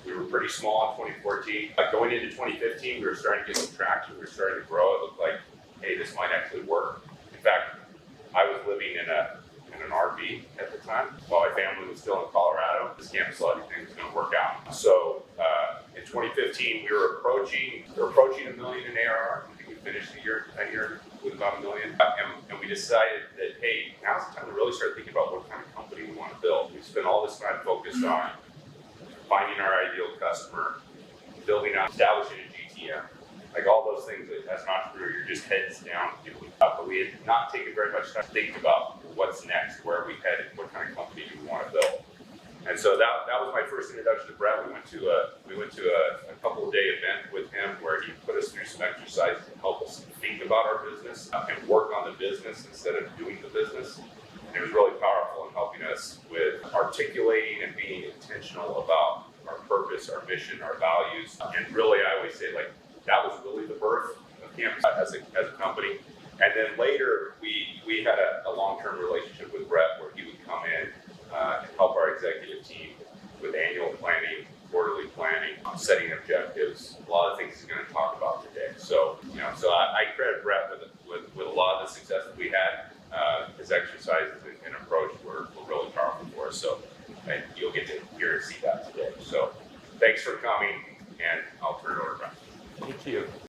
We were pretty small in 2014. Going into 2015, we were starting to get some traction. We were starting to grow. It looked like, hey, this might actually work. In fact, I was living in an RV at the time while my family was still in Colorado. This Campus Logic thing was going to work out. So in 2015, we were approaching $1 million in ARR. I think we finished that year with about $1 million. And we decided that, hey, now's the time to really start thinking about what kind of company we want to build. We spent all this time focused on finding our ideal customer, building out, establishing a GTM. Like, all those things that as an entrepreneur, you're just heads down doing. But we had not taken very much time to think about what's next, where are we headed, what kind of company do we want to build. And so that was my first introduction to Brett. We went to a couple of day event with him where he put us through some exercises to help us think about our business and work on the business instead of doing the business. And it was really powerful in helping us with articulating and being intentional about our purpose, our mission, our values. And really, I always say, like, that was really the birth of Campus as a company. And then later, we had a long-term relationship with Brett where he would come in and help our executive team with annual planning, quarterly planning, setting objectives, a lot of things he's going to talk about today. So, I credit Brett with a lot of the success that we had. His exercises and approach were really powerful for us. So, and you'll get to hear and see that today. So, thanks for coming, and I'll turn it over to Brett. Thank you.